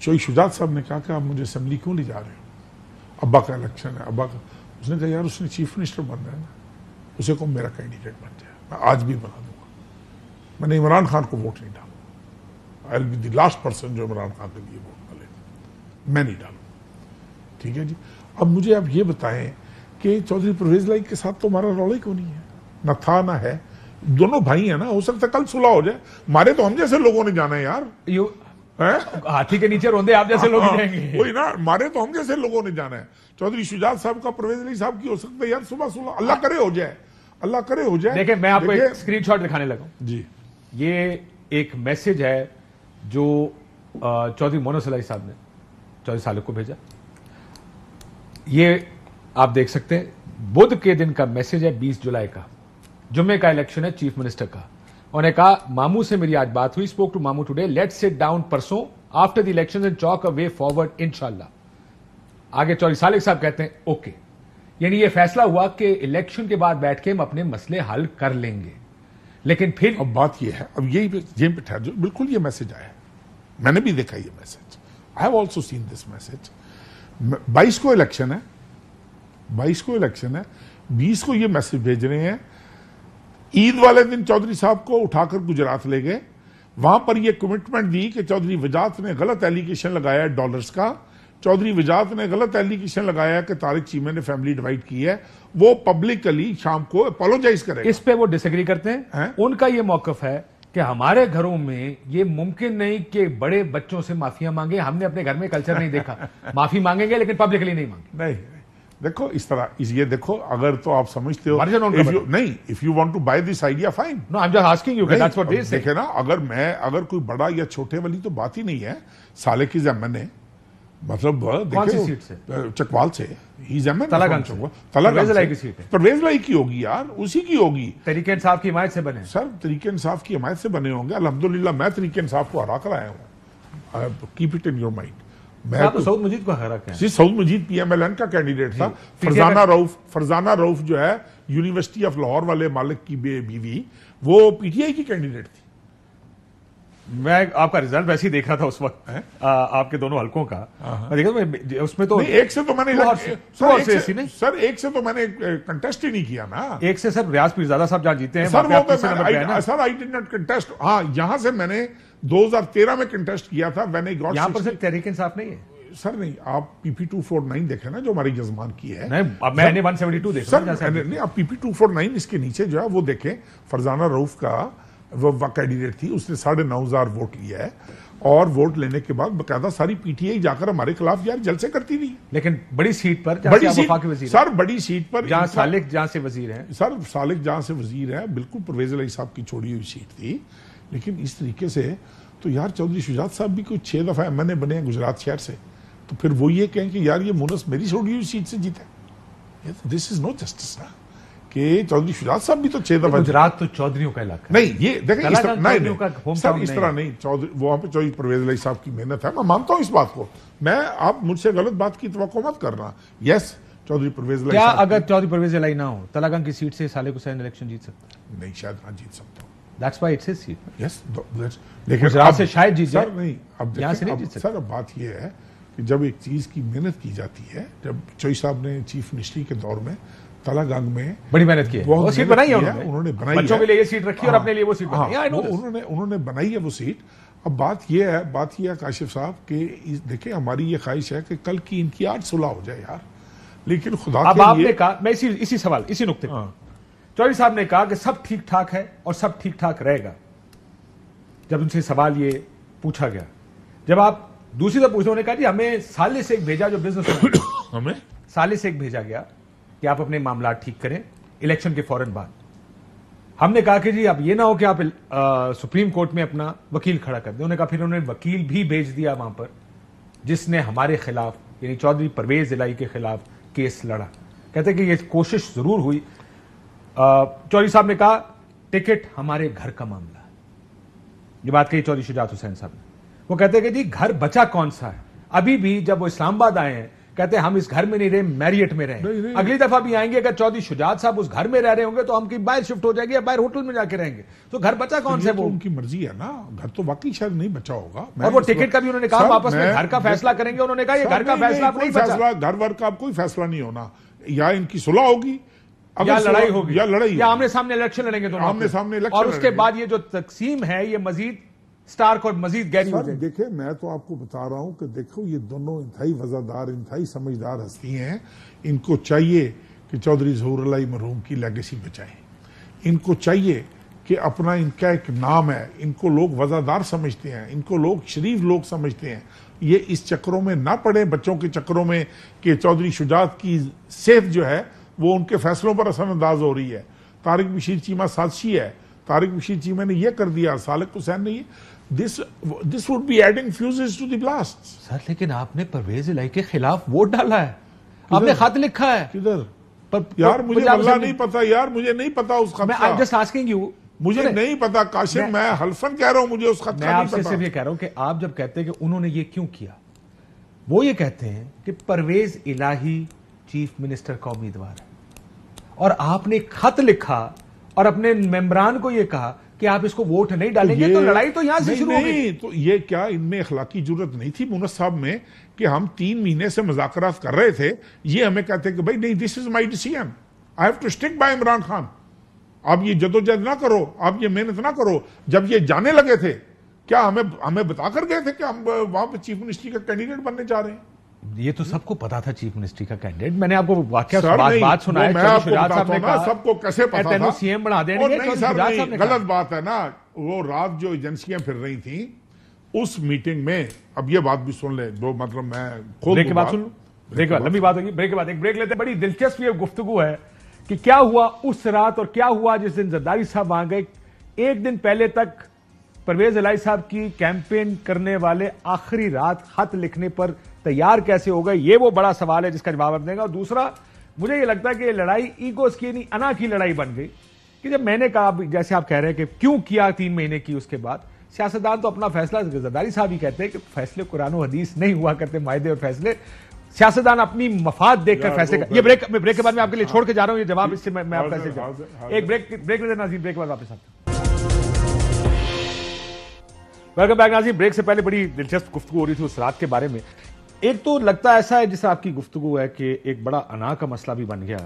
B: चौधरी शुजात साहब ने कहा कि आप मुझे असेंबली क्यों ले जा रहे हो? अब्बा का इलेक्शन है, अब्बा का। उसने कहा यार उसने चीफ मिनिस्टर बनना है ना, उसे को मेरा कैंडिडेट बन जाए, मैं आज भी बना दूंगा। मैंने इमरान खान को वोट नहीं डालूंगा, आई will be the last person जो इमरान खान के लिए वोट डाले, मैं नहीं डालूंगा। ठीक है जी। अब मुझे आप ये बताएं कि चौधरी परवेज इलाही के साथ तो हमारा रौला ही क्यों नहीं है? न था ना है, दोनों भाई है ना, हो सकता है कल सुलह हो जाए। मारे तो हम जैसे लोगों ने जाना है यार,
A: हाथी के नीचे रोंदे आप जैसे लोग जाएंगे।
B: वही ना, मारे तो हम जैसे लोगों ने जाना है। चौधरी शुजात साहब का परवेज इलाही साहब की हो सकता है यार सुबह सुलह, अल्लाह करे हो जाए, अल्लाह करे हो जाए।
A: देखिए मैं आपको एक स्क्रीनशॉट दिखाने लगा
B: जी।
A: ये एक मैसेज है जो चौधरी मोनस इलाही साहब ने चौधरी सालेक को भेजा। ये आप देख सकते हैं, बुध के दिन का मैसेज है, 20 जुलाई का, जुम्मे का इलेक्शन है चीफ मिनिस्टर का। उन्होंने कहा मामू से मेरी आज बात हुई, स्पोक टू मामू टुडे, लेट्स सिट डाउन परसों after the election and talk a way forward इंशाल्लाह। आगे चौधरी सालेक साहब कहते हैं ओके, यानी ये फैसला हुआ कि इलेक्शन के बाद बैठ के हम अपने मसले हल कर लेंगे। लेकिन फिर
B: अब बात ये है, अब यही जेम पे ठहर जो, बिल्कुल ये मैसेज आया, मैंने भी देखा ये message, I have also seen this message. 22 को इलेक्शन है, 22 को इलेक्शन है, 20 को ये मैसेज भेज रहे हैं। ईद वाले दिन चौधरी साहब को उठाकर गुजरात ले गए, वहां पर यह कमिटमेंट दी कि चौधरी वजात ने गलत एलिगेशन लगाया डॉलर्स का, चौधरी वजात ने गलत एलिगेशन लगाया कि तारिक चीमे ने फैमिली डिवाइड की है, वो पब्लिकली शाम को अपोलोजाइज करेगा।
A: इस पे वो डिसएग्री करते हैं। उनका ये मौकफ है कि हमारे घरों में ये मुमकिन नहीं कि बड़े बच्चों से माफिया मांगे, हमने अपने घर में कल्चर नहीं देखा। माफी मांगेंगे लेकिन पब्लिकली नहीं मांगे।
B: नहीं देखो इस तरह, ये देखो, अगर तो आप समझते हो नहीं, if you want to buy this idea fine,
A: no I am just asking you, that's what they say.
B: देखे ना, अगर कोई बड़ा या छोटे वाली तो बात ही नहीं है। सालेक की एमएनए, मतलब
A: कौन सी सीट से?
B: चकवाल से, ही इज एमएनए
A: तलागंज की सीट है,
B: परवेज इलाही की होगी यार, उसी की होगी।
A: तरीके इंसाफ की हिमायत से बने
B: सर, तरीके इंसाफ की हिमायत से बने होंगे। अल्हम्दुलिल्लाह मैं तरीके इंसाफ को हरा कर आया हूँ, keep it in your mind.
A: मैं तो सऊद मजीद को हरा के,
B: सऊद मजीद पीएमएलएन का कैंडिडेट था। फरजाना रऊफ जो है यूनिवर्सिटी ऑफ लाहौर वाले मालिक की बीवी, वो पीटीआई की कैंडिडेट थी।
A: मैं आपका रिजल्ट वैसे ही देख रहा था उस वक्त आपके दोनों हलकों का। मैं देखा उसमें तो
B: एक से तो मैंने सर एक से तो मैंने कंटेस्ट ही नहीं किया ना।
A: एक से सर रियाज पीरजादा साहब जहाँ जीते हैं
B: sir I did not contest. हाँ, यहां से मैंने 2013 में कंटेस्ट किया था।
A: यहां पर सिर्फ तहरीक इंसाफ नहीं है
B: सर। नहीं, आप पीपी 249 देखें ना, जो हमारी जजमान की है।
A: मैंने 172 देखा
B: सर। नहीं, आप पीपी 249 इसके नीचे जो है वो देखें। फरजाना रऊफ का वो कैंडिडेट थी, उसने 9,500 वोट लिया है और वोट लेने के बाद बकायदा सारी पीटीआई जाकर हमारे खिलाफ यार जलसे करती रही।
A: लेकिन बड़ी सीट पर,
B: बड़ी सीट सर, बड़ी सीट पर
A: जहां सालिक जहां से वजीर है
B: सर, सालिक जहां से वजीर है, बिल्कुल परवेज अली साहब की छोड़ी हुई सीट थी। लेकिन इस तरीके से तो यार चौधरी शुजात साहब भी कोई 6 दफा एमएनए बने हैं गुजरात शहर से, तो फिर वो ये कहें कि यार ये मुनस मेरी छोड़ी हुई सीट से जीता। दिस इज नो जस्टिस ना, कि चौधरी शुजात साहब भी तो 6 दफा।
A: गुजरात तो चौधरीयों का इलाका
B: नहीं, ये देखें इस तरह नहीं सर, इस तरह नहीं। चौधरी वहां पे चौधरी परवेज अली साहब की मेहनत है, मैं मानता हूं इस बात को। मैं आप मुझसे गलत बात की तवक्को मत करना। यस, चौधरी परवेज अली
A: क्या अगर चौधरी परवेज अली ना हो तलागंग की सीट से सालिक हुसैन इलेक्शन जीत सकता है?
B: नहीं, शायद ना जीत सकता हूं।
A: That's why it's his seat.
B: Yes, लेकिन
A: गुजरात से शायद जीत जाए।
B: नहीं, अब
A: यहां से नहीं जीत सकता।
B: सर, अब बात यह है कि जब एक चीज की मेहनत की जाती है, जब चौधरी साहब ने चीफ मिनिस्ट्री के दौर में तलागंग में
A: बड़ी मेहनत की है, वो सीट बनाई है
B: उन्होंने बनाई,
A: बच्चों के लिए ये सीट रखी और अपने लिए वो सीट बनाई,
B: उन्होंने बनाई है वो सीट। अब बात यह है काशिफ साहब कि देखिए हमारी ये ख्वाहिश है कि कल की इनकी आज सुलह हो जाए यार। लेकिन खुदा
A: अब आपने कहा, मैं इसी सवाल इसी नुक्ते चौधरी साहब ने कहा कि सब ठीक ठाक है और सब ठीक ठाक रहेगा। जब उनसे सवाल ये पूछा गया, जब आप दूसरी तरफ पूछते, उन्होंने कहा जी हमें साले से एक भेजा जो बिजनेस
B: हमें
A: साले से एक भेजा गया कि आप अपने मामला ठीक करें इलेक्शन के फौरन बाद। हमने कहा कि जी अब ये ना हो कि आप सुप्रीम कोर्ट में अपना वकील खड़ा कर दें। उन्होंने कहा, फिर उन्होंने वकील भी भेज दिया वहां पर जिसने हमारे खिलाफ यानी चौधरी परवेज इलाही के खिलाफ केस लड़ा। कहते कि ये कोशिश जरूर हुई। चौधरी साहब ने कहा टिकट हमारे घर का मामला है, ये बात कही चौधरी शुजात हुसैन साहब ने। वो कहते कि जी घर बचा कौन सा है। अभी भी जब वो इस्लामाबाद आए हैं कहते हम इस घर में नहीं रहे, मैरियट में रहे। अगली दफा भी आएंगे, अगर चौधरी शुजात साहब उस घर में रह रहे होंगे तो हम कहीं बाहर शिफ्ट हो जाएंगे या बाहर होटल में जाके रहेंगे। तो घर बचा कौन सा है? वो
B: उनकी मर्जी है ना, घर तो वाकई शायद नहीं बचा होगा।
A: और वो टिकट का भी उन्होंने कहा वापस में घर का फैसला करेंगे। उन्होंने कहा घर का फैसला नहीं बचा,
B: घर वर का कोई फैसला नहीं होना, या इनकी सुलह होगी
A: या लड़ाई होगी
B: या
A: आमने सामने इलेक्शन लड़ेंगे दोनों,
B: आमने सामने इलेक्शन।
A: और उसके बाद ये जो तकसीम है ये मजीद स्टार्क और मजीद गहरी हो जाएगी।
B: देखिए, मैं तो आपको बता रहा हूं कि देखो ये दोनों इंतहाई वफादार, इंतहाई समझदार हस्ती हैं। इनको चाहिए कि चौधरी ज़हूर अलाई मरहूम की लेगेसी बचाएं। इनको चाहिए कि अपना इनका एक नाम है, इनको लोग वफादार समझते हैं, इनको लोग शरीफ लोग समझते हैं। ये इस चक्करों में ना पड़े, बच्चों के चक्करों में कि चौधरी शुजात की सेहत जो है वो उनके फैसलों पर असरअंदाज हो रही है। तारिक बशीर चीमा साजिशी है, तारिक बशीर चीमा ने यह कर दिया, सालिक हुसैन ने ये। This would be adding fuses to the blast.
A: Sir, लेकिन आपने परवेज इलाही के खिलाफ वोट डाला है, आपने खत लिखा है।
B: किधर? यार मुझे अल्लाह नहीं पता, यार मुझे नहीं पता उस खत का।
A: जस्ट आस्किंग यू,
B: मुझे नहीं पता काशिम, मैं हल्फन कह रहा हूं, मुझे उस खत का नहीं पता।
A: मैं आपसे सिर्फ ये कह रहा हूं कि आप जब कहते हैं कि उन्होंने ये क्यों किया, वो ये कहते हैं कि परवेज इलाही चीफ मिनिस्टर का उम्मीदवार है और आपने खत लिखा और अपने मेंबरान को यह कहा कि आप इसको वोट नहीं डालेंगे, तो लड़ाई तो यहां से शुरू हो गई।
B: तो ये क्या इनमें अखलाकी जरूरत नहीं थी मुनस साहब में कि हम 3 महीने से मुज़ाकरात कर रहे थे, ये हमें कहते कि भाई नहीं, this is my decision, I have to stick by Imran Khan. आप ये जदोजहद ना करो, आप ये मेहनत ना करो। जब ये जाने लगे थे, क्या हमें बताकर गए थे कि हम वहां पर चीफ मिनिस्ट्री का कैंडिडेट बनने जा रहे हैं?
A: ये तो सबको पता था चीफ मिनिस्ट्री का कैंडिडेट। मैंने आपको बात सुनाया,
B: सबको कैसे पता था?
A: सीएम बना देंगे।
B: गलत बात है ना। वो रात जो एजेंसियां फिर रही थी उस मीटिंग में, अब ये बात भी सुन ले, जो मतलब मैं खुद
A: ब्रेक के बाद सुन लो, ब्रेक के बाद लंबी बात होगी, ब्रेक के बाद एक ब्रेक लेते। बड़ी दिलचस्प ये गुफ्तगू है कि क्या हुआ उस रात और क्या हुआ जिस दिन जरदारी साहब वहां गए। एक दिन पहले तक परवेज इलाही साहब की कैंपेन करने वाले आखिरी रात खत लिखने पर तैयार कैसे हो गए, ये वो बड़ा सवाल है जिसका जवाब अब देगा। और दूसरा, मुझे ये लगता है कि लड़ाई ईगोस की नहीं, अना की लड़ाई बन गई कि जब मैंने कहा, जैसे आप कह रहे हैं कि क्यों किया 3 महीने की, उसके बाद सियासतदान तो अपना फैसला, जरदारी साहब ही कहते हैं कि फैसले कुरान और हदीस नहीं हुआ करते, मायदे और फैसले, सियासतदान अपनी मफाद देखकर फैसले कर। ये ब्रेक के बाद मैं आपके लिए छोड़ के जा रहा हूं ये जवाब, इससे मैं आपका एक ब्रेक लेते नाज़रीन, ब्रेक के बाद वापस आते हैं। वेलकम बैक नाज़रीन। ब्रेक से पहले बड़ी दिलचस्प गुफ्तगू हो रही थी उस रात के बारे में। एक तो लगता ऐसा है जिससे आपकी गुफ्तगू है कि एक बड़ा अना का मसला भी बन गया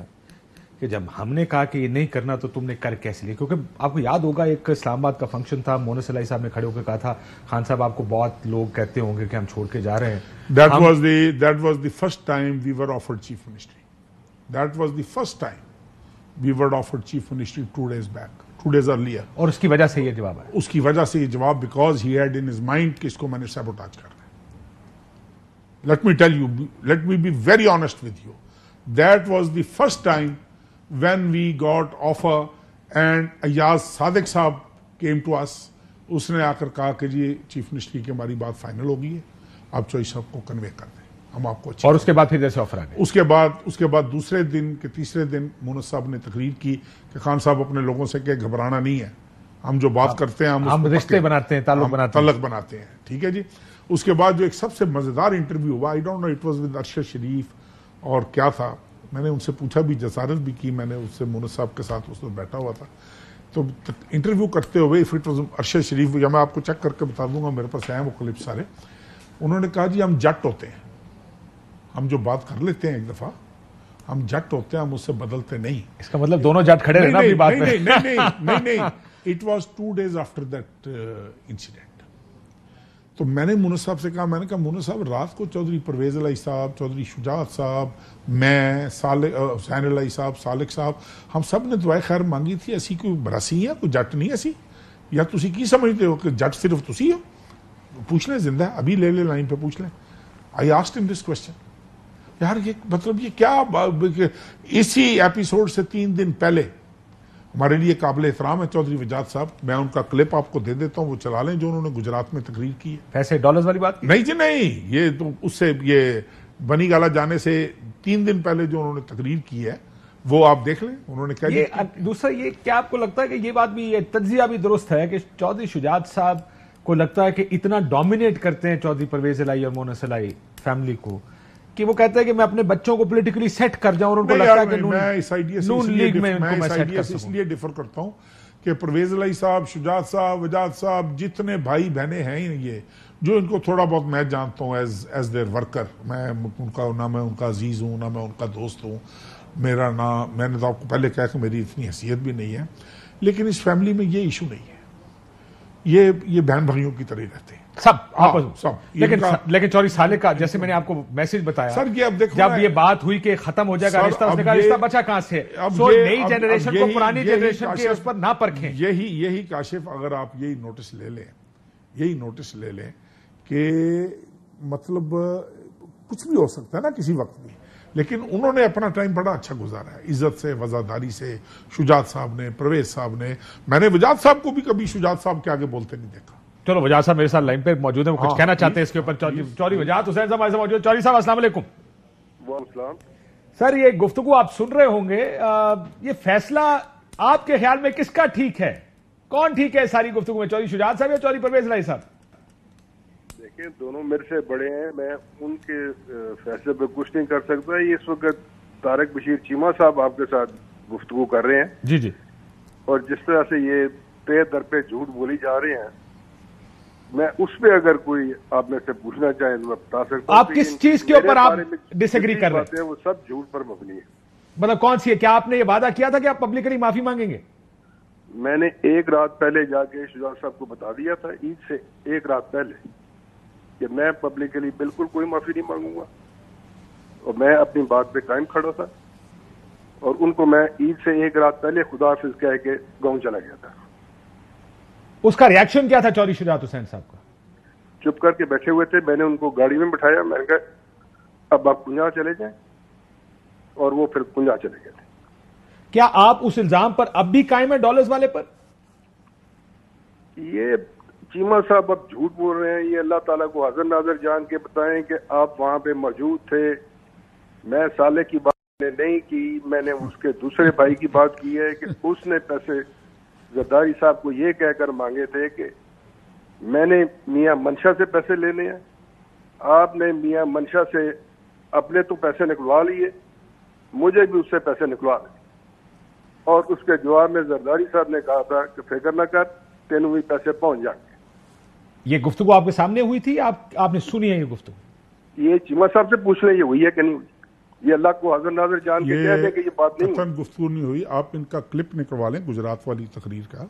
A: कि जब हमने कहा कि ये नहीं करना तो तुमने कर कैसे लिया, क्योंकि आपको याद होगा एक इस्लामाबाद का फंक्शन था, मोनस सलाई साहब ने खड़े होकर कहा था, खान साहब आपको बहुत लोग कहते होंगे कि हम छोड़ के जा रहे हैं।
B: That was the first time we were offered chief ministry. That was the first time we were offered chief ministry 2 days back, 2 days earlier.
A: और उसकी वजह से ये जवाब है,
B: उसकी वजह से ये जवाब, because he had in his mind कि इसको मैंने sabotage करना है. Let me tell you, let me be very honest with you. That was the first time when we got offer and Ayaz Sadiq साहब came to us. उसने आकर कहा कि जी चीफ मिनिस्ट्री की हमारी बात फाइनल हो गई है, आप चॉइस साहब को कन्वे कर दें, हम आपको
A: और उसके बाद फिर जैसे ऑफर आ गया।
B: उसके बाद दूसरे दिन के तीसरे दिन मोनस साहब ने तकरीर की कि खान साहब अपने लोगों से कि घबराना नहीं है, हम जो बात करते हैं हम
A: रिश्ते बनाते हैं, ताल्लुक
B: बनाते हैं, ठीक है जी। उसके बाद जो एक सबसे मजेदार इंटरव्यू हुआ, I don't know it was with Arshad Sharif और क्या था, मैंने उनसे पूछा भी, जसारत भी की मैंने उससे, मोनस साहब के साथ उसमें बैठा हुआ था, तो इंटरव्यू करते हुए इफ इट वाज अरशद शरीफ, या मैं आपको चेक करके बता दूंगा, मेरे पास हैं वो क्लिप सारे, उन्होंने कहा जी हम जट होते हैं, हम जो बात कर लेते हैं एक दफा, हम जट होते हैं, हम उससे बदलते नहीं।
A: इसका मतलब दोनों जट खड़े रहना अपनी बात में।
B: नहीं, it was 2 days after that incident. तो मैंने मोनस साहब से कहा, मैंने कहा मोनस साहब रात को चौधरी परवेज अलाई साहब, चौधरी शुजात साहब, मैं, हुसैन अलाई साहब, सालिक साहब, हम सब ने दुआ खैर मांगी थी, असी कोई बरासी है, कोई जट नहीं असी, या तुसी की समझते हो कि जट सिर्फ तुसी हो? पूछ लें, जिंदा है, अभी ले लाइन पे पूछ लें। I asked him this question, यार ये मतलब ये क्या, इसी एपिसोड से 3 दिन पहले हमारे लिए काबिल एहतराम है चौधरी वजाद साहब, मैं उनका क्लिप आपको दे देता हूं, वो चला लें, जो उन्होंने गुजरात में तकरीर की है।
A: पैसे डॉलर्स वाली बात
B: नहीं जी नहीं, ये तो उससे, ये बनी गाला जाने से 3 दिन पहले जो उन्होंने तकरीर की है वो आप देख लें। उन्होंने क्या
A: ये दूसरा, ये क्या आपको लगता है कि ये बात भी, ये तज्जिया भी दुरुस्त है कि चौधरी शुजात साहब को लगता है कि इतना डोमिनेट करते हैं चौधरी परवेज अलाई और मोनस अलाई फैमिली को, कि वो कहते हैं कि मैं अपने बच्चों को पॉलिटिकली सेट कर जाऊं, और उनको लगता है कि
B: मैं इस आइडिया से इसलिए डिफर करता हूं कि परवेज अलाई साहब, शुजात साहब, वजाद साहब, जितने भाई बहने हैं ये, जो इनको थोड़ा बहुत मैं जानता हूं एज देयर वर्कर, मैं उनका, ना मैं उनका अजीज हूं, ना मैं उनका दोस्त हूं, मेरा ना, मैंने तो आपको पहले कहा कि मेरी इतनी हैसियत भी नहीं है, लेकिन इस फैमिली में ये इशू नहीं है, ये बहन भाइयों की तरह रहते हैं सब।
A: लेकिन चौधरी सालिक का, जैसे मैंने आपको मैसेज बताया
B: सर, ये अब देखो,
A: जब ये बात हुई कि खत्म हो जाएगा रिश्ता, उसने कहा रिश्ता बचा कहां से? नई जनरेशन को पुरानी जनरेशन के उस पर ना परखें।
B: यही काशिफ, अगर आप यही नोटिस ले लें कि मतलब कुछ भी हो सकता है ना किसी वक्त भी, लेकिन उन्होंने अपना टाइम बड़ा अच्छा गुजारा है, इज्जत से, वफादारी से। शुजात साहब ने, परवेज साहब ने, मैंने वजाद साहब को भी कभी शुजात साहब के आगे बोलते नहीं देखा।
A: चलो, वजाद साहब मेरे साथ लाइन पे मौजूद है, वो कुछ कहना चाहते हैं इसके ऊपर। चौधरी वजाद हुसैन साहब हमारे साथ मौजूद। चौधरी साहब अस्सलाम वालेकुम। सर, ये गुफ्तगू आप सुन रहे होंगे, ये फैसला आपके ख्याल में किसका ठीक है, कौन ठीक है सारी गुफ्तगू में, चौधरी शुजात साहब या चौधरी परवेज अलाई साहब?
C: देखिए, दोनों मेरे से बड़े हैं, मैं उनके फैसले पे कुछ नहीं कर सकता। ये इस वक्त तारिक बशीर चीमा साहब आपके साथ गुफ्तगू कर रहे हैं
A: जी,
C: और जिस तरह से ये पे दर पे झूठ बोली जा रहे हैं, मैं उस पे अगर कोई आप में से पूछना चाहे तो मैं बता सकता हूं।
A: आप किस चीज के ऊपर आप डिसएग्री कर रहे हैं?
C: वो सब झूठ पर मबनी है।
A: मतलब कौन सी है? क्या आपने ये वादा किया था कि आप पब्लिकली माफी मांगेंगे?
C: मैंने एक रात पहले जाके शुजात साहब को बता दिया था, ईद से एक रात पहले, कि मैं पब्लिकली बिल्कुल कोई माफी नहीं मांगूंगा, और मैं अपनी बात पे कायम खड़ा था, और उनको मैं ईद से एक रात पहले खुदा हाफिज कह के गाँव चला गया था।
A: उसका रिएक्शन क्या था चौधरी शुजात हुसैन साहब का?
C: चुप करके बैठे हुए थे, मैंने उनको गाड़ी में बिठाया, मैंने कहा अब आप कुंजा चले जाएं, और वो फिर कुंजा चले गए थे।
A: क्या आप उस इल्जाम पर अब भी कायम है, डॉलर्स वाले पर?
C: ये चीमा साहब अब झूठ बोल रहे हैं, ये अल्लाह ताला को हाजिर नाजर जान के बताएं कि आप वहां पे मौजूद थे। मैं साले की बात नहीं की, मैंने उसके दूसरे भाई की बात की है कि उसने पैसे जरदारी साहब को ये कहकर मांगे थे कि मैंने मियां मंशा से पैसे लेने हैं, आपने मियां मंशा से अपने तो पैसे निकलवा लिए, मुझे भी उससे पैसे निकलवा लें। और उसके जवाब में जरदारी साहब ने कहा था कि फिक्र न कर, तेनों भी पैसे पहुंच जाएंगे।
A: ये गुफ्तगू आपके सामने हुई थी, आपने सुनी है ये गुफ्तगू?
C: ये चीमा साहब से पूछ लें ये हुई है कि नहीं हुई। ये अल्लाह को हाजिर नाजिर जान के कह दें कि ये बात नहीं हुई।
B: गुफ्तगू नहीं हुई। आप इनका क्लिप निकलवा लें गुजरात वाली तकरीर का,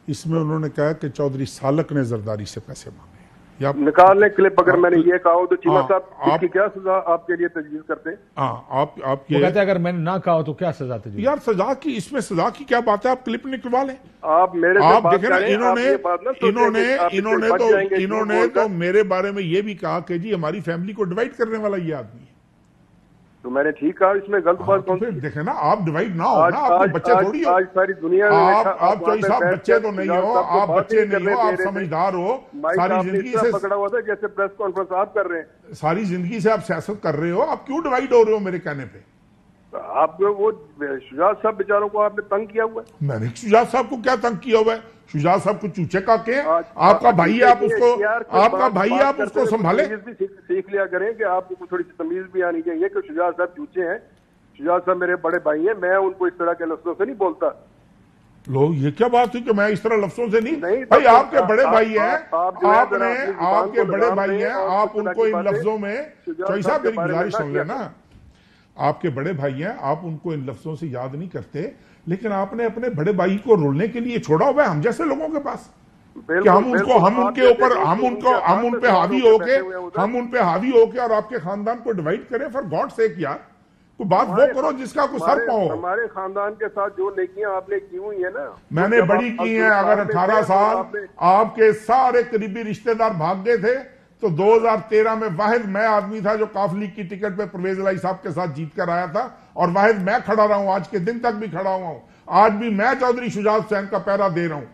B: इसमें उन्होंने कहा कि चौधरी सालक ने जरदारी से पैसे मांगे।
C: निकाल लें क्लिप। अगर मैंने ये कहा हो तो चीमा साहब इसकी क्या सजा आपके लिए तजवीज करते हैं?
B: आप
A: ये कहते हैं अगर मैंने ना कहा हो तो क्या सजा तजवीज?
B: यार सजा की, इसमें सजा की क्या बात है? आप क्लिप निकलवा लें।
C: आप मेरे
B: आप देखें ना, इन्होंने तो मेरे बारे में ये भी कहा कि जी हमारी फैमिली को डिवाइड करने वाला ये आदमी है।
C: तो मैंने ठीक कहा, इसमें गलत बात कौन सी?
B: देखे ना, आप डिवाइड ना हो ना, आप बच्चे थोड़ी हो।
C: आज सारी दुनिया में
B: आप चौधरी साहब बच्चे तो नहीं हो, आप बच्चे नहीं हो, आप समझदार हो। सारी जिंदगी से
C: पकड़ा हुआ था जैसे प्रेस कॉन्फ्रेंस आप कर रहे हैं।
B: सारी जिंदगी से आप सियासत कर रहे हो, आप क्यों डिवाइड हो रहे हो मेरे कहने पे?
C: आप वो शुजात साहब बेचारों को आपने तंग किया हुआ है।
B: मैंने शुजात साहब को क्या तंग किया हुआ है? शुजात साहब को चूचे काके हैं। आपका भाई है, आप उसको, आपका भाई है, आप उसको संभाले।
C: सीख लिया करें कि आपको थोड़ी सी तमीज भी आनी चाहिए कि शुजात साहब चूचे हैं। शुजात साहब मेरे बड़े भाई हैं, मैं उनको इस तरह के लफ्जों से नहीं बोलता।
B: लो, ये क्या बात है कि मैं इस तरह लफ्जों से नहीं भाई, आपके बड़े भाई हैं, आपने आपके बड़े भाई हैं, आप उनको इन लफ्जों में, चौधरी साहब मेरी गुजारिश सुन लेना, आपके बड़े भाई हैं, आप उनको इन लफ्जों से याद नहीं करते, लेकिन आपने अपने बड़े भाई को रोलने के लिए छोड़ा हुआ है हम जैसे लोगों के पास कि हम उनके ऊपर हम उन पे हावी होके और आपके खानदान को डिवाइड करें। फॉर गॉड सेक यार, कोई बात वो करो जिसका कोई सर पाओ।
C: हमारे खानदान के साथ जो नेकियां आपने की हुई है ना,
B: मैंने बड़ी की हैं। अगर 18 साल आपके सारे करीबी रिश्तेदार भाग गए थे तो 2013 में वाहिद मैं आदमी था जो काफ लीग की टिकट पे परवेज इलाही साहब के साथ जीत कर आया था, और वाहिद मैं खड़ा रहा हूं, आज के दिन तक भी खड़ा हुआ हूं। आज भी मैं चौधरी शुजात हुसैन का पहरा दे रहा हूं।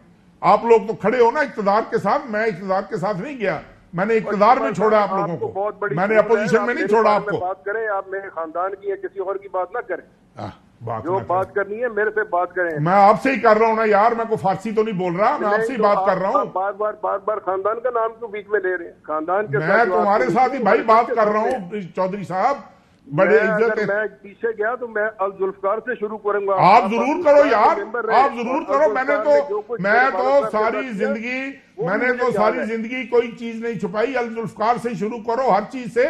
B: आप लोग तो खड़े हो ना इक्तदार के साथ, मैं इक्तदार के साथ नहीं गया, मैंने इक्तदार में छोड़ा आप लोगों को, मैंने अपोजिशन में नहीं छोड़ा आपको।
C: बात करें, आप मेरे खानदान की है, किसी और की बात ना करें। जो बात करनी है मेरे से बात करें।
B: मैं आपसे ही कर रहा हूं ना यार, मैं कोई फारसी तो नहीं बोल रहा, मैं आपसे ही बात कर रहा हूं।
C: बार बार खानदान का नाम क्यों बीच में ले रहे हैं? खानदान के
B: मैं तुम्हारे साथ ही भाई बात कर रहा हूं चौधरी साहब, बड़े इज्जत है।
C: मैं पीछे गया तो मैं अल जुल्फकार से शुरू करूंगा।
B: आप जरूर करो यार, आप जरूर करो। मैं तो सारी जिंदगी कोई चीज नहीं छुपाई। अल जुल्फकार से शुरू करो हर चीज से।